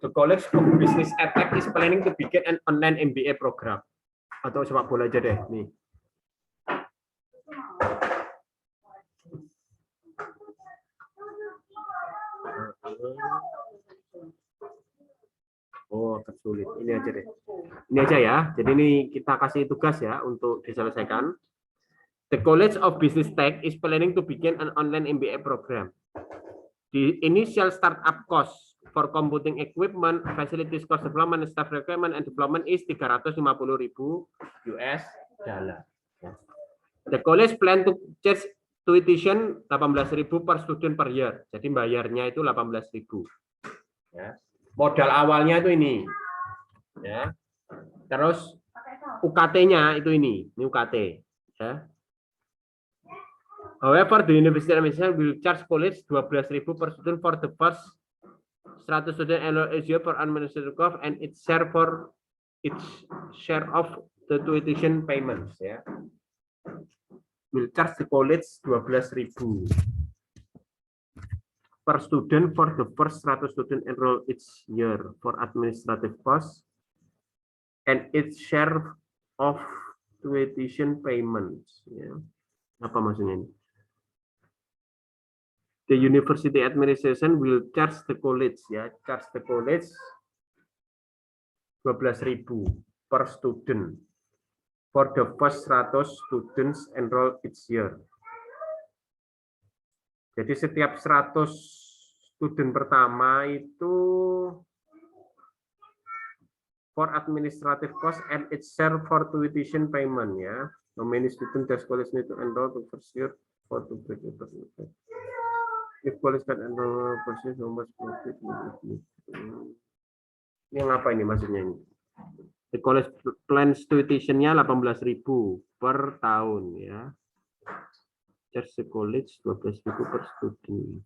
Speaker 1: The College of Business EdTech is planning to begin an online MBA program. Atau sepak bola aja deh, nih. Oh, agak sulit. Ini aja deh. Ini aja ya. Jadi ini kita kasih tugas ya untuk diselesaikan. The College of Business Tech is planning to begin an online MBA program. The initial startup cost for computing equipment, facilities cost development, staff requirement, and development is 350.000 US dollar. The college plan to charge tuition 18.000 per student per year. Jadi bayarnya itu 18.000. Ya. Modal awalnya itu ini. Ya. Terus UKT-nya itu ini UKT. Ya. However, the University of will charge college 12.000 per student for the first 100 student enrolled each year for administrative cost and its share of the tuition payments. Ya. Will charge the college 12.000 per student for the first 100 student enrolled each year for administrative costs and its share of tuition payments. Ya. Apa maksudnya ini? The university administration will charge the college, ya, charge the college 12.000 per student for the first 100 students enrolled each year. Jadi setiap 100 student pertama itu for administrative cost and its share for tuition payment, ya. How many students does college need to enroll the first year for to break it? If college can enroll first year, how much profit? Ini apa ini maksudnya ini? The college plans tuition-nya 18.000 per tahun, ya. Charge the college 12.000 per student.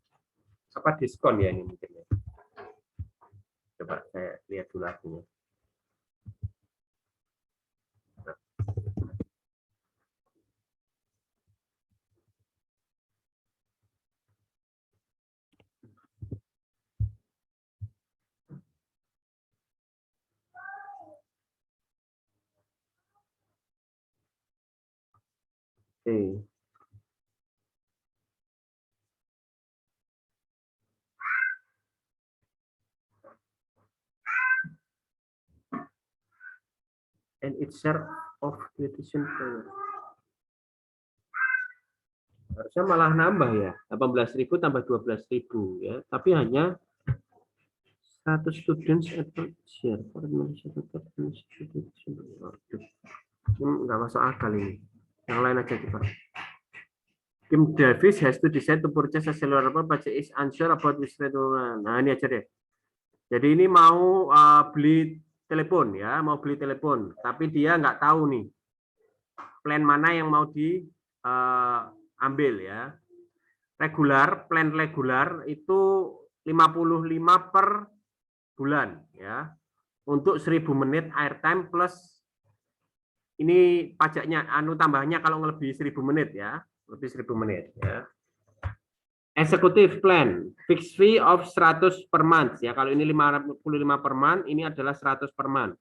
Speaker 1: Apa diskon ya ini mungkin ya? Coba saya lihat dulu artinya. Oke. And its share of tuition payment. Harusnya malah nambah ya, 18.000 tambah 12.000 ya, tapi hanya 100 students per year. Ini nggak masuk akal ini. Yang lain aja coba. Kim Davis has to decide to purchase a cellular phone, but is unsure about which phone. Nah ini aja deh. Jadi ini mau beli telepon ya, mau beli telepon, tapi dia nggak tahu nih plan mana yang mau diambil ya. Regular, plan regular itu 55 per bulan ya. Untuk 1000 menit airtime plus ini pajaknya tambahnya kalau lebih 1000 menit ya, lebih 1000 menit ya. Executive plan, fixed fee of 100 per month ya. Kalau ini 55 per month, ini adalah 100 per month.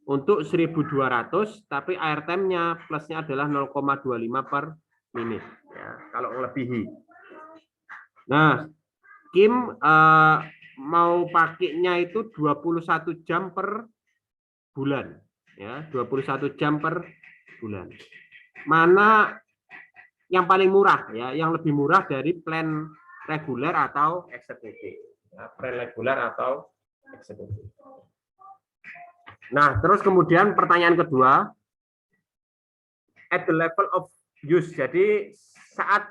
Speaker 1: Untuk 1.200, tapi airtime-nya plusnya adalah 0,25 per menit ya. Kalau melebihi. Nah, Kim mau pakainya itu 21 jam per bulan. Ya, 21 jam per bulan. Mana yang paling murah ya, yang lebih murah dari plan reguler atau eksekutif. Ya, plan reguler atau eksekutif. Nah, terus kemudian pertanyaan kedua, at the level of use. Jadi saat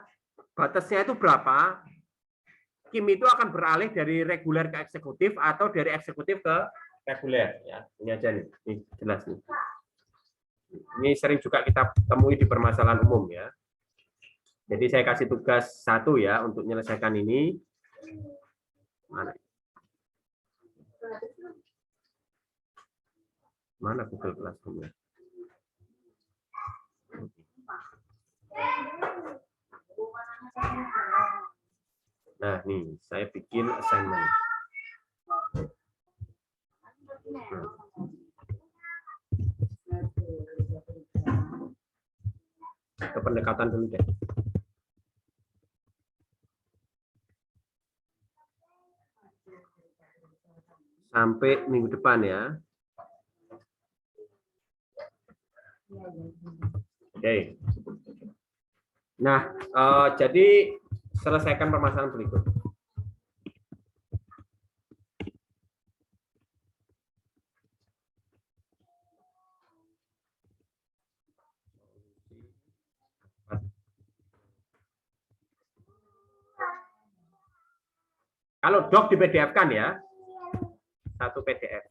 Speaker 1: batasnya itu berapa, Kim itu akan beralih dari reguler ke eksekutif atau dari eksekutif ke reguler ya. Ini aja nih, ini jelas nih. Ini sering juga kita temui di permasalahan umum ya. Jadi saya kasih tugas satu ya untuk menyelesaikan ini. Mana Google Classroom-nya? Nah, nih, saya bikin assignment. Ke pendekatan dulu deh. Sampai minggu depan ya. Oke. Nah, jadi selesaikan permasalahan berikut. Kalau doc di PDF kan ya, satu PDF.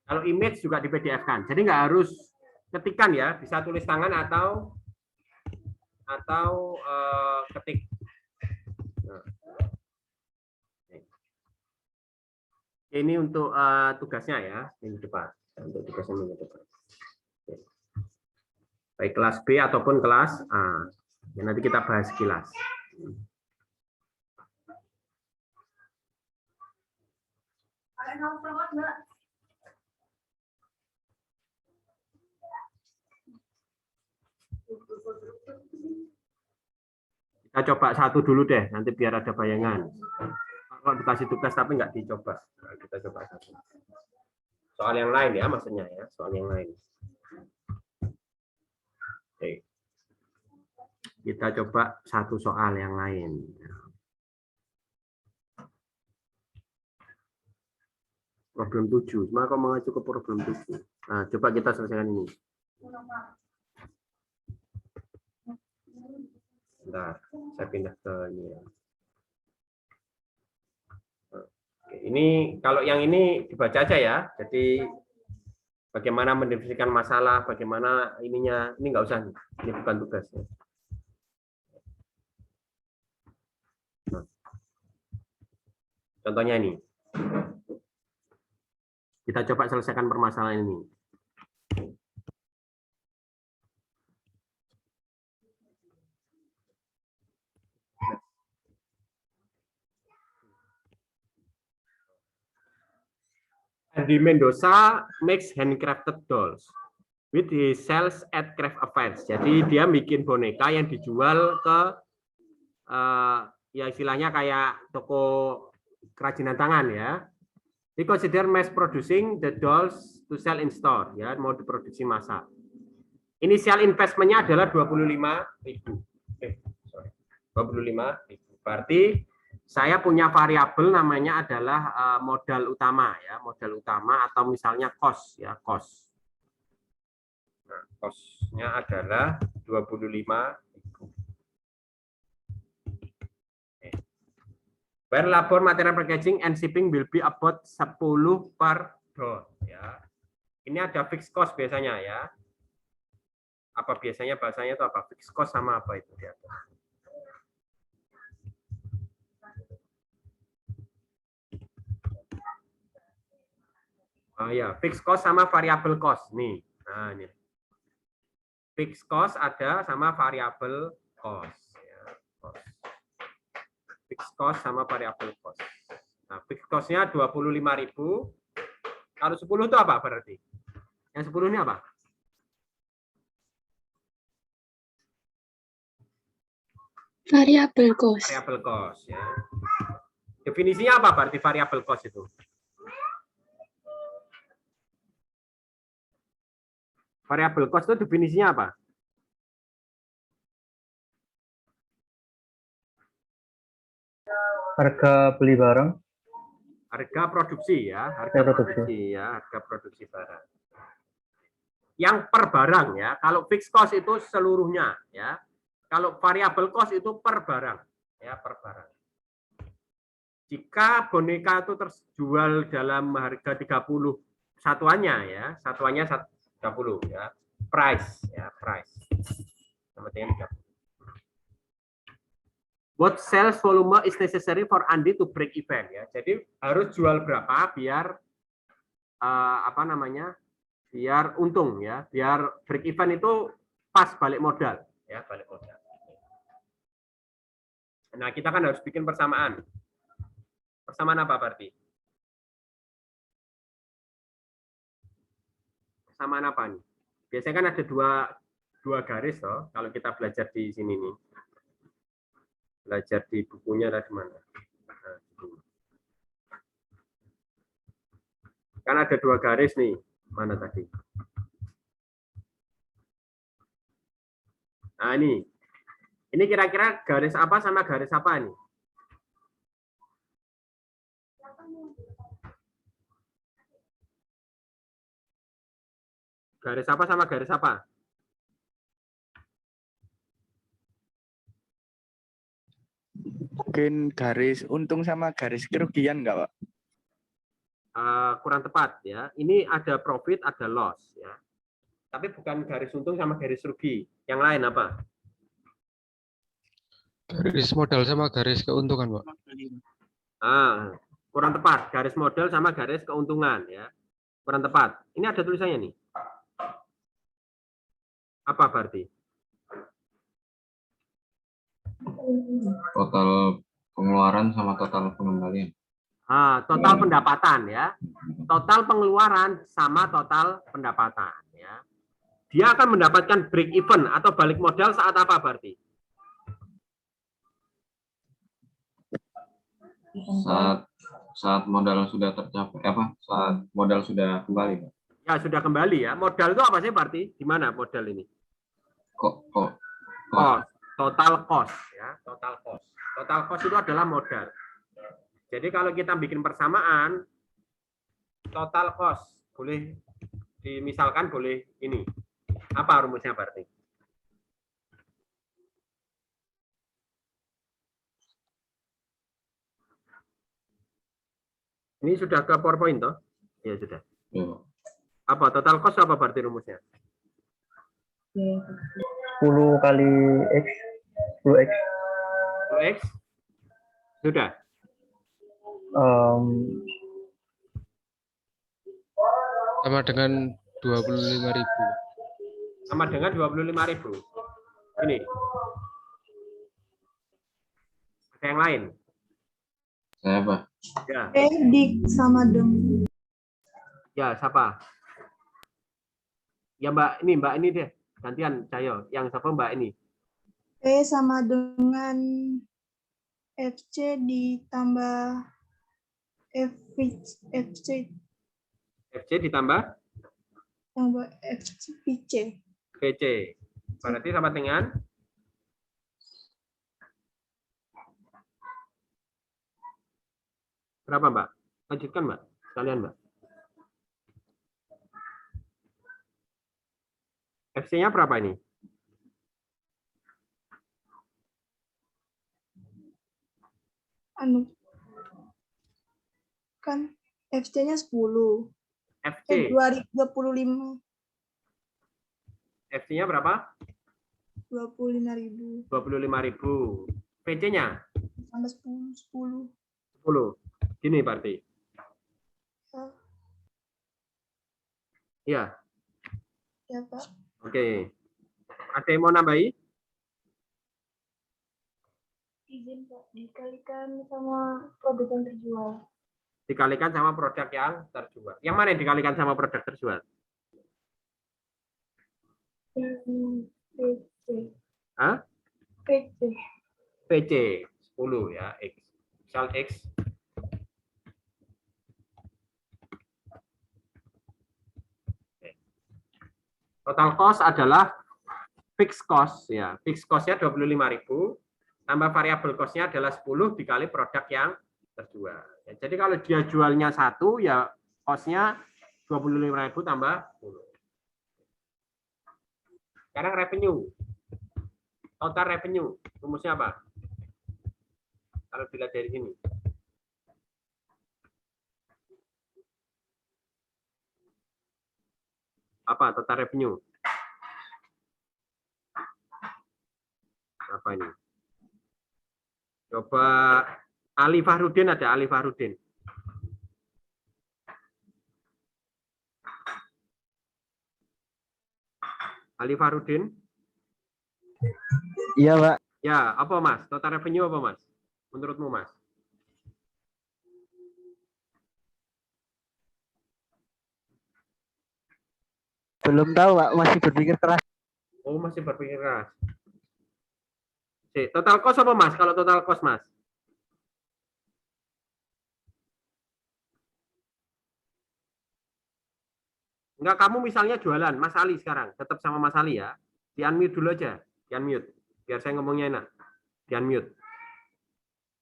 Speaker 1: Kalau image juga di PDF kan, jadi nggak harus ketikan ya, bisa tulis tangan atau ketik. Nah. Ini untuk tugasnya ya minggu depan, untuk tugasnya minggu depan. Baik kelas B ataupun kelas A. Ya, nanti kita bahas sekilas. Kita coba satu dulu deh, nanti biar ada bayangan. Kalau dikasih tugas tapi nggak dicoba, nah, kita coba satu. Soal yang lain ya, maksudnya ya, soal yang lain. Oke. Kita coba satu soal yang lain. Problem 7. Maka mengacu ke problem 7. Nah, coba kita selesaikan ini. Bentar, saya pindah ke ini ya. Oke, ini kalau yang ini dibaca aja ya. Jadi bagaimana mendefinisikan masalah, bagaimana ininya, ini nggak usah. Ini bukan tugasnya. Nah, contohnya ini. Kita coba selesaikan permasalahan ini. Andy Mendoza makes handcrafted dolls with his sales at craft affairs. Jadi dia bikin boneka yang dijual ke ya istilahnya kayak toko kerajinan tangan ya. He consider mass producing the dolls to sell in store, ya, mau diproduksi massal. Initial investment-nya adalah 25.000. 25.000. Berarti saya punya variabel namanya adalah modal utama ya, modal utama atau misalnya cost ya, cost. Nah, cost-nya adalah 25.000. Where labor, material packaging, and shipping will be about 10 per doll. Ya. Ini ada fixed cost biasanya ya. Apa biasanya bahasanya itu apa? Fixed cost sama apa itu dia? Oh ya, fixed cost sama variable cost nih. Nah ini. Fixed cost ada sama variable cost. Ya, cost. Fixed cost sama variable cost. Nah, fixed cost-nya 25.000. Kalau 10 itu apa berarti? Yang 10 ini apa?
Speaker 8: Variable cost.
Speaker 1: Variable cost ya. Definisinya apa berarti variable cost itu? Variable cost itu definisinya apa?
Speaker 3: Harga beli barang.
Speaker 1: Harga produksi ya, harga produksi ya, harga produksi barang. Yang per barang ya, kalau fixed cost itu seluruhnya ya. Kalau variable cost itu per barang ya, per barang. Jika boneka itu terjual dalam harga 30 satuannya ya, satuannya 30 ya. Price ya, price. Sama dengan 30. What sales volume is necessary for Andi to break even ya. Jadi harus jual berapa biar apa namanya? Biar untung ya, biar break even itu pas balik modal ya, balik modal. Nah, kita kan harus bikin persamaan. Persamaan apa berarti? Persamaan apa nih? Biasanya kan ada dua garis toh, kalau kita belajar di sini nih. Belajar di bukunya ada di mana? Kan ada dua garis nih. Mana tadi? Nah, ini. Ini kira-kira garis apa sama garis apa nih? Garis apa sama garis apa?
Speaker 5: Mungkin garis untung sama garis kerugian nggak, Pak?
Speaker 1: Kurang tepat ya. Ini ada profit, ada loss ya. Tapi bukan garis untung sama garis rugi. Yang lain apa?
Speaker 6: Garis modal sama garis keuntungan, Pak.
Speaker 1: Kurang tepat. Garis modal sama garis keuntungan ya. Kurang tepat. Ini ada tulisannya nih. Apa berarti?
Speaker 2: Total pengeluaran sama total pengembalian.
Speaker 1: Total pendapatan ya. Total pengeluaran sama total pendapatan ya. Dia akan mendapatkan break even atau balik modal saat apa berarti?
Speaker 2: Saat modal sudah tercapai saat modal sudah kembali.
Speaker 1: Ya sudah kembali ya. Modal itu apa sih berarti? Di mana modal ini? Total cost ya, total cost. Total cost itu adalah modal. Jadi kalau kita bikin persamaan total cost boleh dimisalkan boleh ini. Apa rumusnya berarti? Ini sudah ke PowerPoint toh? Ya sudah.
Speaker 2: Ya.
Speaker 1: Apa total cost apa berarti rumusnya?
Speaker 3: 10 kali X, 10X.
Speaker 1: 10X? Sudah.
Speaker 6: Sama dengan 25.000.
Speaker 1: Sama dengan 25.000. Ini. Ada yang lain?
Speaker 2: Saya, Pak.
Speaker 1: Ya.
Speaker 4: Sama dengan.
Speaker 1: Ya, siapa? Ya, Mbak ini deh. Gantian Cayo. Yang siapa Mbak ini?
Speaker 4: P sama dengan FC ditambah FC
Speaker 1: FC ditambah
Speaker 4: tambah FC.
Speaker 1: PC. Berarti sama dengan berapa, Mbak? Lanjutkan, Mbak. Sekalian, Mbak. FC-nya berapa ini?
Speaker 4: Kan FC-nya 10.
Speaker 1: FC.
Speaker 4: 25.
Speaker 1: FC-nya berapa?
Speaker 4: 25.000.
Speaker 1: 25.000. PC-nya?
Speaker 4: Tambah 10.
Speaker 1: 10. Gini berarti. Iya.
Speaker 4: Ya, Pak.
Speaker 1: Oke. Ada yang mau nambahi?
Speaker 4: Izin, Pak. Dikalikan sama produk yang terjual.
Speaker 1: Dikalikan sama produk yang terjual. Yang mana yang dikalikan sama produk terjual?
Speaker 4: PC.
Speaker 1: Hah?
Speaker 4: PC.
Speaker 1: PC 10 ya, X. Misal X. Total cost adalah fixed cost ya. Fixed cost-nya 25.000 tambah variable cost-nya adalah 10 dikali produk yang terjual. Ya, jadi kalau dia jualnya 1 ya cost-nya 25.000 tambah 10. Sekarang revenue. Total revenue rumusnya apa? Kalau dilihat dari sini. Apa total revenue? Apa ini? Coba Ali Fahrudin, ada Ali Fahrudin. Ali Fahrudin.
Speaker 3: Iya, Pak.
Speaker 1: Ya, apa Mas? Total revenue apa Mas? Menurutmu Mas?
Speaker 3: Belum tahu, Pak. Masih berpikir keras.
Speaker 1: Oh, masih berpikir keras. Total cost apa Mas? Kalau total cost Mas? Enggak, kamu misalnya jualan, Mas Ali sekarang, tetap sama Mas Ali ya. Di unmute dulu aja, di unmute. Biar saya ngomongnya enak. Di unmute.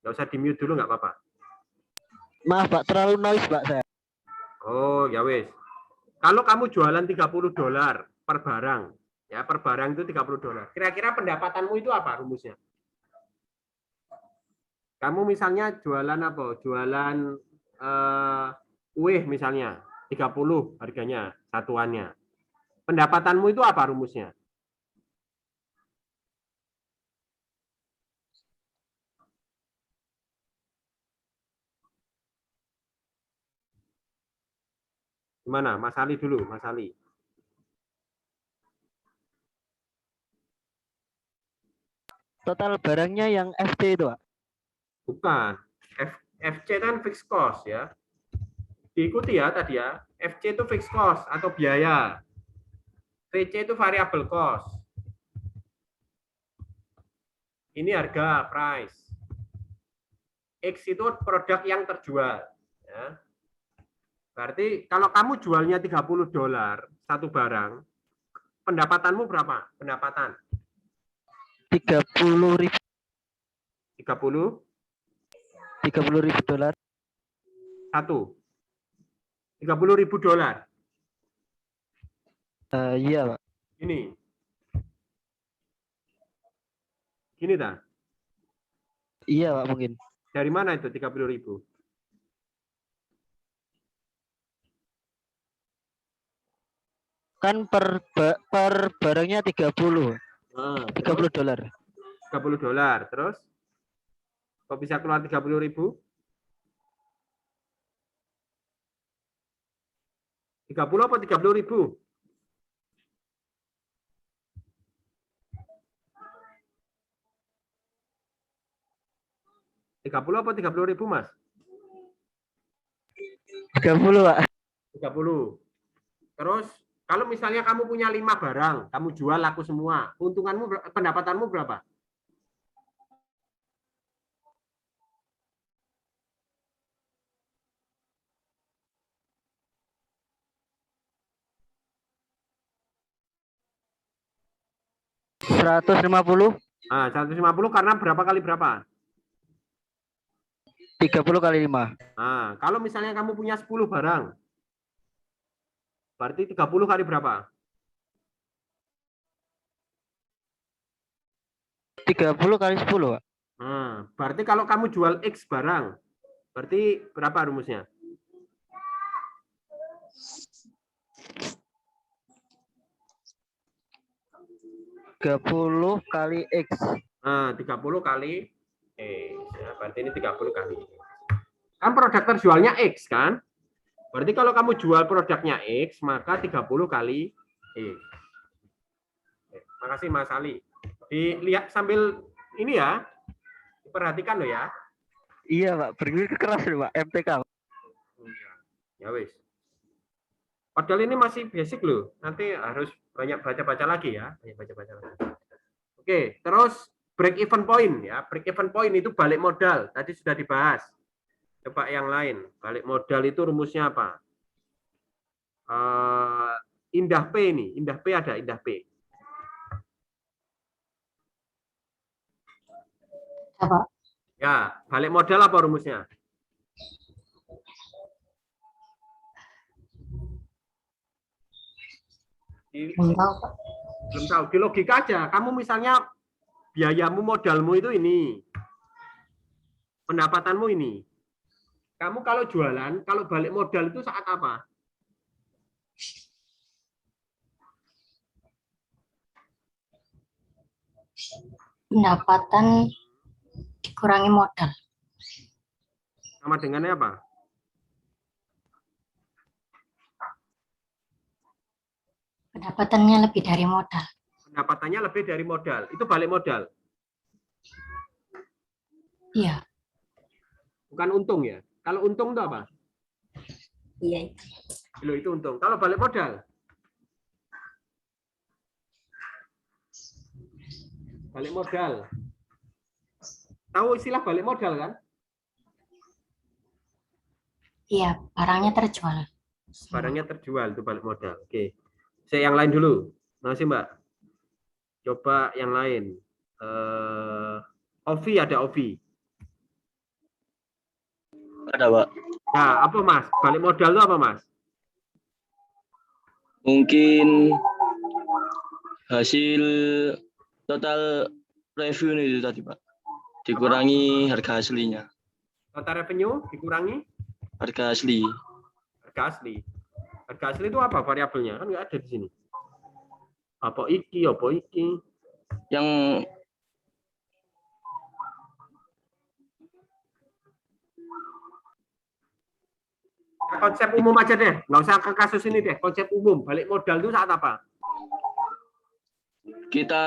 Speaker 1: Nggak usah di mute dulu, nggak apa-apa.
Speaker 3: Maaf, Pak. Terlalu noise, Pak, saya.
Speaker 1: Oh, ya wes. Kalau kamu jualan $30 per barang, ya per barang itu $30. Kira-kira pendapatanmu itu apa rumusnya? Kamu misalnya jualan apa? Jualan kue misalnya, 30 harganya satuannya. Pendapatanmu itu apa rumusnya? Gimana? Mas Ali dulu, Mas Ali.
Speaker 3: Total barangnya yang FT itu, Pak.
Speaker 1: Bukan. FC kan fixed cost ya. Diikuti ya tadi ya. FC itu fixed cost atau biaya. VC itu variable cost. Ini harga, price. X itu produk yang terjual. Ya. Berarti kalau kamu jualnya $30 satu barang, pendapatanmu berapa? Pendapatan
Speaker 3: 30.000
Speaker 1: 30
Speaker 3: $30.000.
Speaker 1: satu. $30.000.
Speaker 3: Iya, Pak.
Speaker 1: Ini. Gini dah.
Speaker 3: Iya, Pak, mungkin.
Speaker 1: Dari mana itu 30.000?
Speaker 3: Kan per barangnya 30. $30.
Speaker 1: $30. Terus? Kok bisa keluar 30.000? 30 apa 30.000? $30 apa 30.000, Mas?
Speaker 3: 30, Pak.
Speaker 1: 30. Terus kalau misalnya kamu punya 5 barang, kamu jual laku semua, untunganmu, pendapatanmu berapa?
Speaker 3: $150.
Speaker 1: Nah, 150 karena berapa kali berapa?
Speaker 3: 30 kali 5.
Speaker 1: Nah, kalau misalnya kamu punya 10 barang, berarti 30 kali berapa?
Speaker 3: 30 kali 10, Pak.
Speaker 1: Nah, berarti kalau kamu jual X barang, berarti berapa rumusnya?
Speaker 3: 30 kali X.
Speaker 1: Nah, 30 kali X. Ya, berarti ini 30 kali X. Kan produk terjualnya X, kan? Berarti kalau kamu jual produknya X, maka 30 kali X. Makasih Mas Ali. Dilihat sambil ini ya, diperhatikan loh ya.
Speaker 3: Iya, Pak. Berpikir keras loh, Pak. MTK.
Speaker 1: Ya wis. Padahal ini masih basic loh. Nanti harus banyak baca-baca lagi ya. Banyak baca-baca lagi. Oke, terus break even point ya. Break even point itu balik modal. Tadi sudah dibahas. Coba yang lain. Balik modal itu rumusnya apa? Indah P ini. Indah P ada Indah P.
Speaker 8: Apa?
Speaker 1: Ya, balik modal apa rumusnya?
Speaker 8: Belum tahu, Pak.
Speaker 1: Belum tahu. Di logika aja. Kamu misalnya biayamu, modalmu itu ini. Pendapatanmu ini. Kamu kalau jualan, kalau balik modal itu saat apa?
Speaker 8: Pendapatan dikurangi modal.
Speaker 1: Sama dengannya apa?
Speaker 8: Pendapatannya lebih dari modal.
Speaker 1: Pendapatannya lebih dari modal. Itu balik modal.
Speaker 8: Iya.
Speaker 1: Bukan untung ya. Kalau untung itu apa?
Speaker 8: Iya.
Speaker 1: Loh, itu untung. Kalau balik modal? Balik modal. Tahu istilah balik modal kan?
Speaker 8: Iya, barangnya terjual.
Speaker 1: Barangnya terjual itu balik modal. Oke. Saya yang lain dulu. Makasih Mbak. Coba yang lain. Ovi ada Ovi.
Speaker 3: Ada, Pak.
Speaker 1: Nah, apa Mas? Balik modal itu apa Mas?
Speaker 3: Mungkin hasil total revenue itu tadi, Pak. Dikurangi harga aslinya.
Speaker 1: Total revenue dikurangi
Speaker 3: Harga asli.
Speaker 1: harga asli. Harga asli itu apa variabelnya? Kan nggak ada di sini. Apa iki, apa iki?
Speaker 3: Yang
Speaker 1: Nah, konsep umum aja deh, nggak usah ke kasus ini deh. Konsep umum, balik modal itu saat apa?
Speaker 3: kita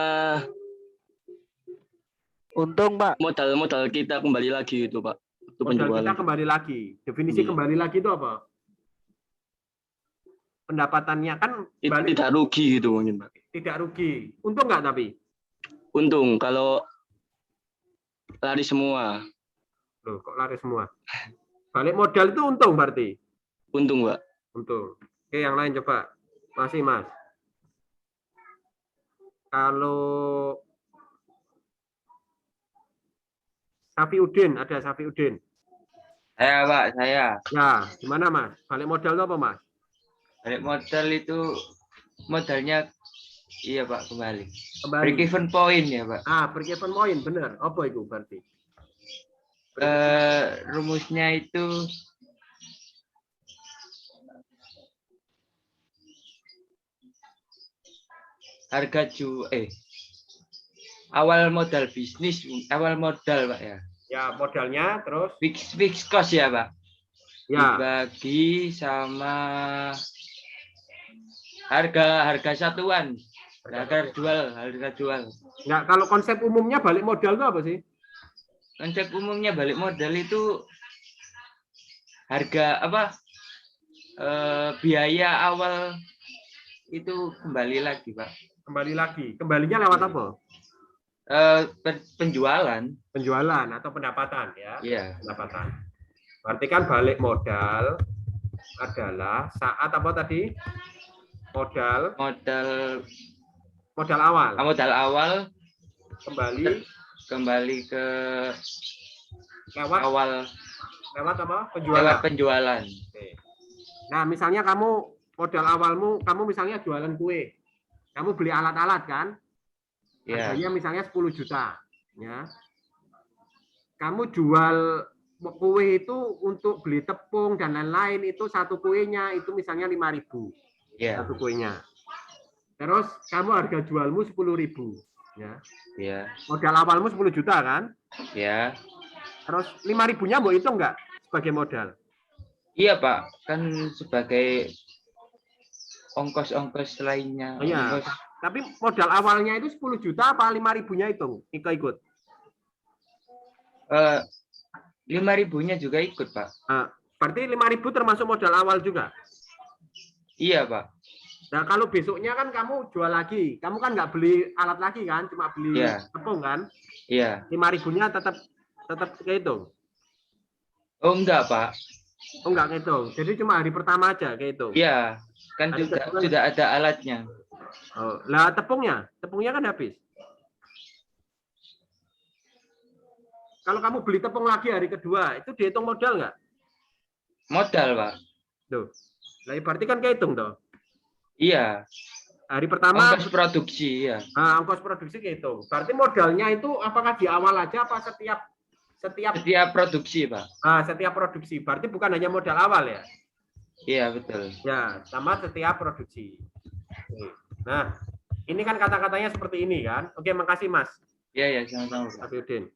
Speaker 5: Untung, Pak.
Speaker 3: modal kita kembali lagi itu, Pak. Itu
Speaker 1: Modal kita
Speaker 3: penjualan.
Speaker 1: kembali lagi. Definisi
Speaker 3: Iya.
Speaker 1: kembali lagi itu apa? Pendapatannya kan
Speaker 3: Itu
Speaker 1: balik,
Speaker 3: tidak rugi gitu mungkin, Pak.
Speaker 1: tidak rugi. Untung nggak tapi?
Speaker 3: Untung kalau lari semua.
Speaker 1: Loh, kok lari semua? Balik modal itu untung berarti?
Speaker 3: Untung, Pak.
Speaker 1: Untung. Oke, yang lain coba. Masih Mas. Kalau Safiuddin, ada Safiuddin.
Speaker 10: Saya Pak, saya.
Speaker 1: Ya, gimana Mas? Balik modal itu apa Mas?
Speaker 10: Balik modal itu modalnya iya Pak kembali.
Speaker 1: Kembali.
Speaker 10: Break even point ya Pak.
Speaker 1: Break even point, benar. Apa itu berarti?
Speaker 10: Rumusnya itu awal modal bisnis, awal modal Pak ya.
Speaker 1: Ya, modalnya terus
Speaker 10: Fix cost ya Pak.
Speaker 1: ya.
Speaker 10: Dibagi sama harga satuan. Harga jual.
Speaker 1: Enggak, kalau konsep umumnya balik modal itu apa sih?
Speaker 10: Konsep umumnya balik modal itu harga biaya awal itu kembali lagi Pak.
Speaker 1: Kembali lagi. Kembalinya lewat apa?
Speaker 10: Penjualan
Speaker 1: Atau pendapatan ya.
Speaker 10: Iya.
Speaker 1: Pendapatan. Berarti kan balik modal adalah saat apa tadi? Modal awal kembali ke lewat apa? Penjualan. Oke. Nah, misalnya modal awalmu misalnya jualan kue. Kamu beli alat-alat kan?
Speaker 10: Ya.
Speaker 1: Harganya misalnya 10 juta, ya. Kamu jual kue itu untuk beli tepung dan lain-lain itu satu kuenya itu misalnya 5.000.
Speaker 10: Ya.
Speaker 1: Satu kuenya. Terus kamu harga jualmu 10.000, ya.
Speaker 10: Ya.
Speaker 1: Modal awalmu 10 juta kan?
Speaker 10: Ya.
Speaker 1: Terus 5.000-nya mau hitung nggak sebagai modal?
Speaker 10: Iya Pak, kan sebagai ongkos-ongkos lainnya.
Speaker 1: Oh, iya. Tapi modal awalnya itu 10 juta apa 5.000-nya hitung? Ikut.
Speaker 10: 5.000-nya juga ikut Pak.
Speaker 1: Berarti 5.000 termasuk modal awal juga?
Speaker 10: Iya Pak.
Speaker 1: Nah, kalau besoknya kan kamu jual lagi, kamu kan nggak beli alat lagi kan, cuma beli tepung kan?
Speaker 10: Iya.
Speaker 1: 5.000-nya tetap kehitung.
Speaker 10: Oh enggak Pak.
Speaker 1: Oh enggak kehitung. Jadi cuma hari pertama aja kehitung.
Speaker 10: Iya, kan sudah ada alatnya.
Speaker 1: Oh, lah tepungnya kan habis. Kalau kamu beli tepung lagi hari kedua, itu dihitung modal nggak?
Speaker 10: Modal Pak.
Speaker 1: Tuh. Lah berarti kan kehitung toh.
Speaker 10: Iya.
Speaker 1: Hari pertama
Speaker 10: ongkos produksi ya.
Speaker 1: Ongkos produksi kehitung. Berarti modalnya itu apakah di awal aja apa setiap
Speaker 10: produksi Pak?
Speaker 1: Setiap produksi. Berarti bukan hanya modal awal ya?
Speaker 10: Iya betul.
Speaker 1: Ya, sama setiap produksi. Nah, ini kan kata-katanya seperti ini kan? Oke, makasih Mas.
Speaker 10: Iya, sama-sama.
Speaker 1: Safiuddin.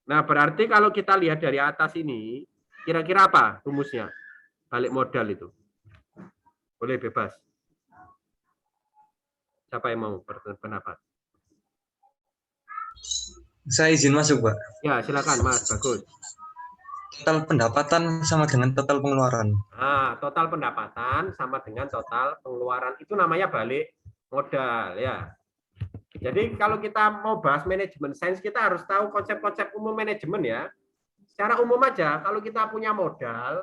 Speaker 1: Nah, berarti kalau kita lihat dari atas ini, kira-kira apa rumusnya? Balik modal itu. Boleh bebas. Siapa yang mau berpendapat?
Speaker 11: Saya izin masuk, Pak.
Speaker 1: Ya, silakan Mas, bagus.
Speaker 11: Total pendapatan sama dengan total pengeluaran.
Speaker 1: Nah, total pendapatan sama dengan total pengeluaran. Itu namanya balik modal ya. Jadi kalau kita mau bahas manajemen sains, kita harus tahu konsep-konsep umum manajemen ya. Secara umum aja, kalau kita punya modal,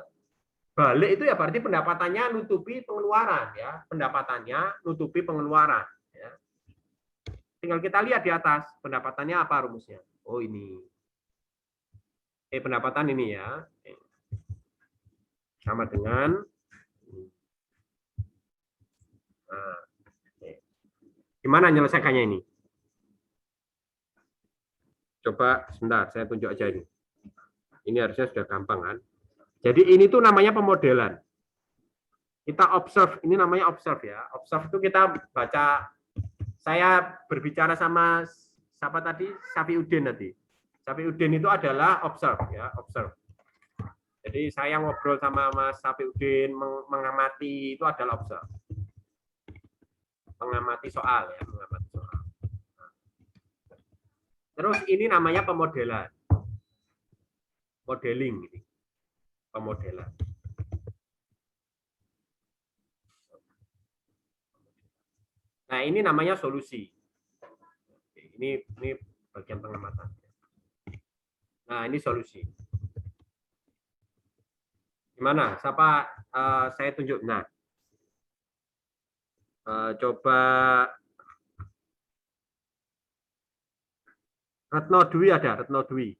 Speaker 1: balik itu ya berarti pendapatannya nutupi pengeluaran ya. Pendapatannya nutupi pengeluaran. Ya. Tinggal kita lihat di atas, pendapatannya apa rumusnya? Oh ini. Pendapatan ini ya. Sama dengan nah, gimana menyelesaikannya ini? Coba sebentar, saya tunjuk aja ini. Ini harusnya sudah gampang kan? Jadi ini tuh namanya pemodelan. Kita observe, ini namanya observe ya. Observe itu kita baca, saya berbicara sama siapa tadi? Safiuddin tadi. Safiuddin itu adalah observe ya, observe. Jadi saya ngobrol sama Mas Safiuddin, mengamati itu adalah observe. Mengamati soal ya, mengamati soal. Terus ini namanya pemodelan. Modeling ini. Pemodelan. Nah, ini namanya solusi. Ini bagian pengamatan. Nah, ini solusi. Gimana? Siapa saya tunjuk? Nah, coba Retno Dwi ada, Retno Dwi.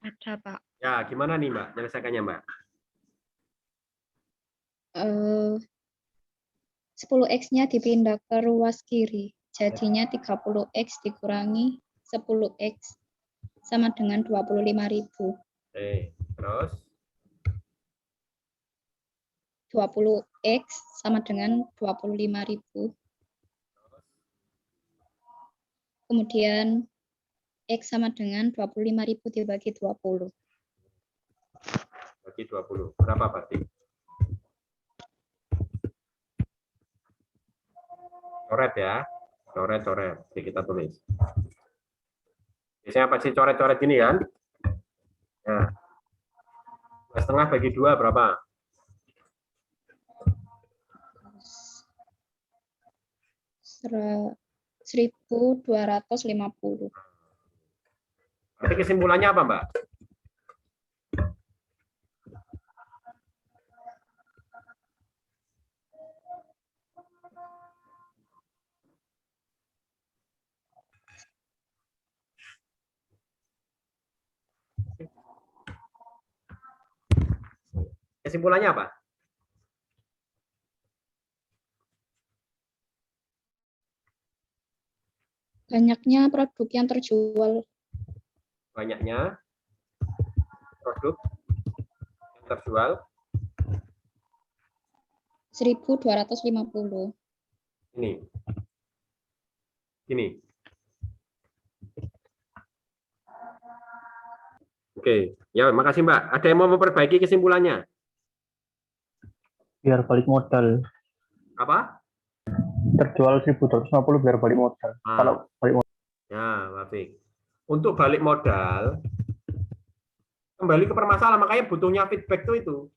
Speaker 8: Ada, Pak.
Speaker 1: Ya, gimana nih, Mbak? Menyelesaikannya, Mbak?
Speaker 8: 10X-nya dipindah ke ruas kiri. Jadinya 30X dikurangi 10X sama dengan 25.000.
Speaker 1: Terus?
Speaker 8: 20X sama dengan 25.000. Kemudian X sama dengan 25.000 dibagi 20.
Speaker 1: Bagi 20. Berapa berarti? Coret ya. Coret. Jadi kita tulis. Biasanya pasti coret-coret gini kan? Nah. 2,5 bagi 2 berapa?
Speaker 8: 1.250.
Speaker 1: Berarti kesimpulannya apa, Mbak? Kesimpulannya apa?
Speaker 8: Banyaknya produk yang terjual.
Speaker 1: Banyaknya produk yang terjual
Speaker 8: 1.250.
Speaker 1: Ini. Oke, ya makasih Mbak. Ada yang mau memperbaiki kesimpulannya?
Speaker 12: Biar balik modal.
Speaker 1: Apa?
Speaker 12: Terjual 1.250 biar balik modal. Kalau balik modal.
Speaker 1: Ya, baik. Untuk balik modal, kembali ke permasalahan, makanya butuhnya feedback itu.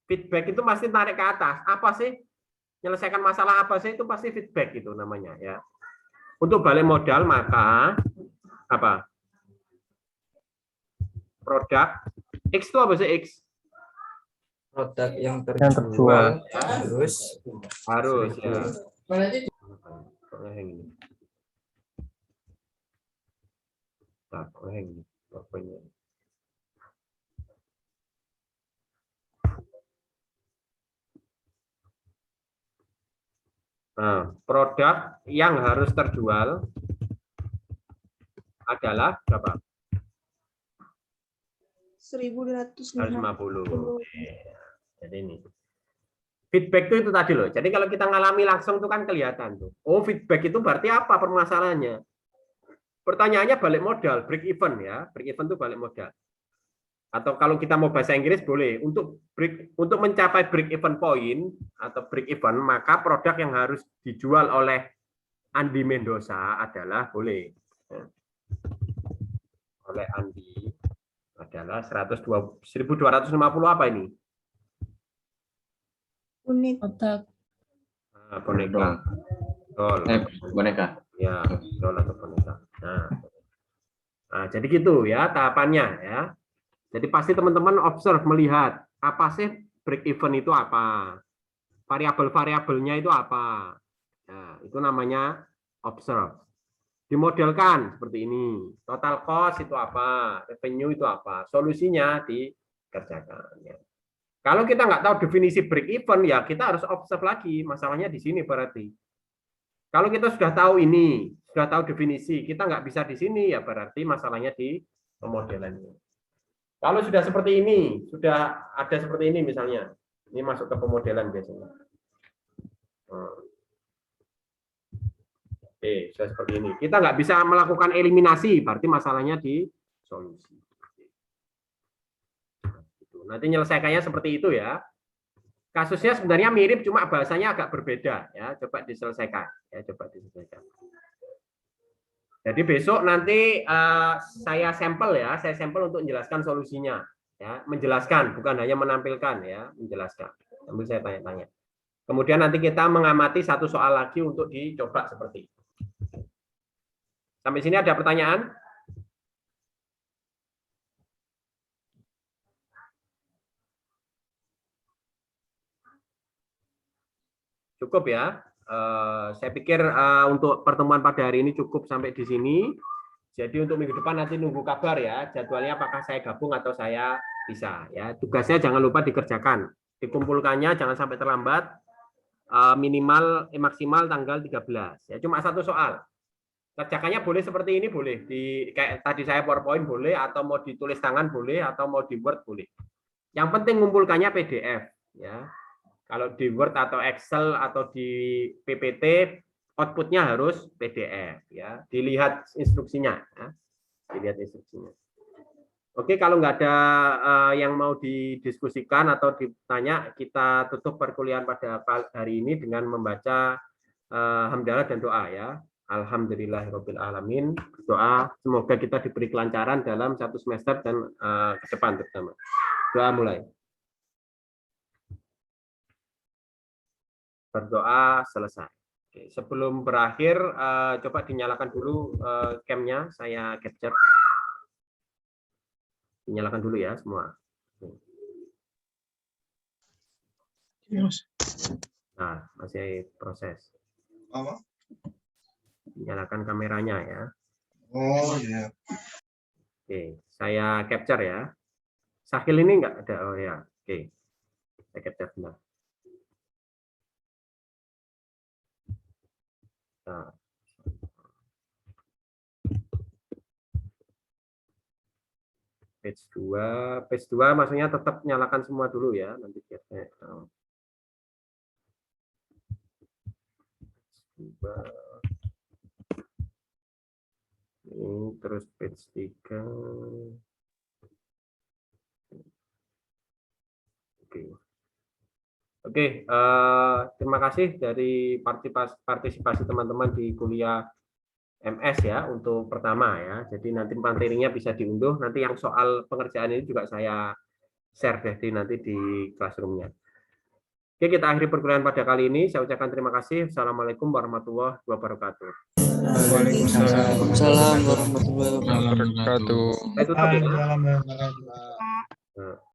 Speaker 1: Feedback itu pasti tarik ke atas. Apa sih? Menyelesaikan masalah apa sih? Itu pasti feedback itu namanya ya. Untuk balik modal maka apa? Produk X itu apa sih X?
Speaker 9: Produk yang terjual
Speaker 1: harus ya. Nah, produk yang harus terjual adalah berapa?
Speaker 4: 1.250.
Speaker 1: Jadi ini. Feedback itu tadi loh. Jadi kalau kita ngalami langsung itu kan kelihatan tuh. Oh, feedback itu berarti apa permasalahannya? pertanyaannya balik modal, break even ya. Break even itu balik modal. Atau kalau kita mau bahasa Inggris boleh. Untuk mencapai break even point atau break even, maka produk yang harus dijual oleh Andi Mendoza adalah oleh Andi adalah 1.250 apa ini?
Speaker 4: Unit.
Speaker 1: Boneka.
Speaker 2: Boneka.
Speaker 1: Ya, doll atau boneka. Nah, jadi gitu ya tahapannya ya. Jadi pasti teman-teman observe, melihat apa sih break even itu apa, variabel-variabelnya itu apa. Nah, itu namanya observe. Dimodelkan seperti ini. Total cost itu apa, revenue itu apa, solusinya dikerjakan. Ya. Kalau kita nggak tahu definisi break even, ya kita harus observe lagi. Masalahnya di sini berarti. Kalau kita sudah tahu ini, sudah tahu definisi, kita nggak bisa di sini, ya berarti masalahnya di pemodelannya. Kalau sudah seperti ini, sudah ada seperti ini misalnya, ini masuk ke pemodelan biasanya. Oke, sudah seperti ini. Kita nggak bisa melakukan eliminasi, berarti masalahnya di solusi. Nanti nyelesaikannya seperti itu ya. Kasusnya sebenarnya mirip, cuma bahasanya agak berbeda ya. Coba diselesaikan. Ya, coba diselesaikan. Jadi besok nanti saya sampel ya, saya sampel untuk menjelaskan solusinya, ya, menjelaskan bukan hanya menampilkan ya, menjelaskan. Sambil saya tanya-tanya. Kemudian nanti kita mengamati satu soal lagi untuk dicoba seperti itu. Sampai sini ada pertanyaan? Cukup ya. Saya pikir untuk pertemuan pada hari ini cukup sampai di sini. Jadi untuk minggu depan nanti nunggu kabar ya, jadwalnya apakah saya gabung atau saya bisa ya. Tugasnya jangan lupa dikerjakan, dikumpulkannya jangan sampai terlambat, maksimal tanggal 13 ya. Cuma satu soal. Kerjakannya boleh seperti ini, boleh kayak tadi saya PowerPoint boleh, atau mau ditulis tangan boleh, atau mau di Word boleh. Yang penting ngumpulkannya PDF ya. Kalau di Word atau Excel atau di PPT, outputnya harus PDF ya. Dilihat instruksinya ya. Dilihat instruksinya. Oke, kalau nggak ada yang mau didiskusikan atau ditanya, kita tutup perkuliahan pada hari ini dengan membaca hamdalah dan doa ya. Alhamdulillahirabbil alamin. Doa semoga kita diberi kelancaran dalam satu semester dan ke depan terutama. Doa mulai. Berdoa selesai. Oke, sebelum berakhir, coba dinyalakan dulu cam-nya, saya capture. Dinyalakan dulu ya semua. Nah, masih proses. Nyalakan kameranya ya.
Speaker 13: Oh iya.
Speaker 1: Oke, saya capture ya. Sahil ini enggak ada. Oh ya, oke. Saya capture benar. Nah. Page 2 maksudnya tetap nyalakan semua dulu ya, nanti biasanya. Ini terus page 3. Oke, terima kasih dari partisipasi teman-teman di kuliah MS ya untuk pertama ya. Jadi nanti materinya bisa diunduh. Nanti yang soal pengerjaan ini juga saya share deh nanti di classroom-nya. Oke, kita akhiri perkuliahan pada kali ini. Saya ucapkan terima kasih. Assalamualaikum warahmatullahi wabarakatuh.
Speaker 5: Waalaikumsalam warahmatullahi wabarakatuh.
Speaker 1: Saya tutup ya.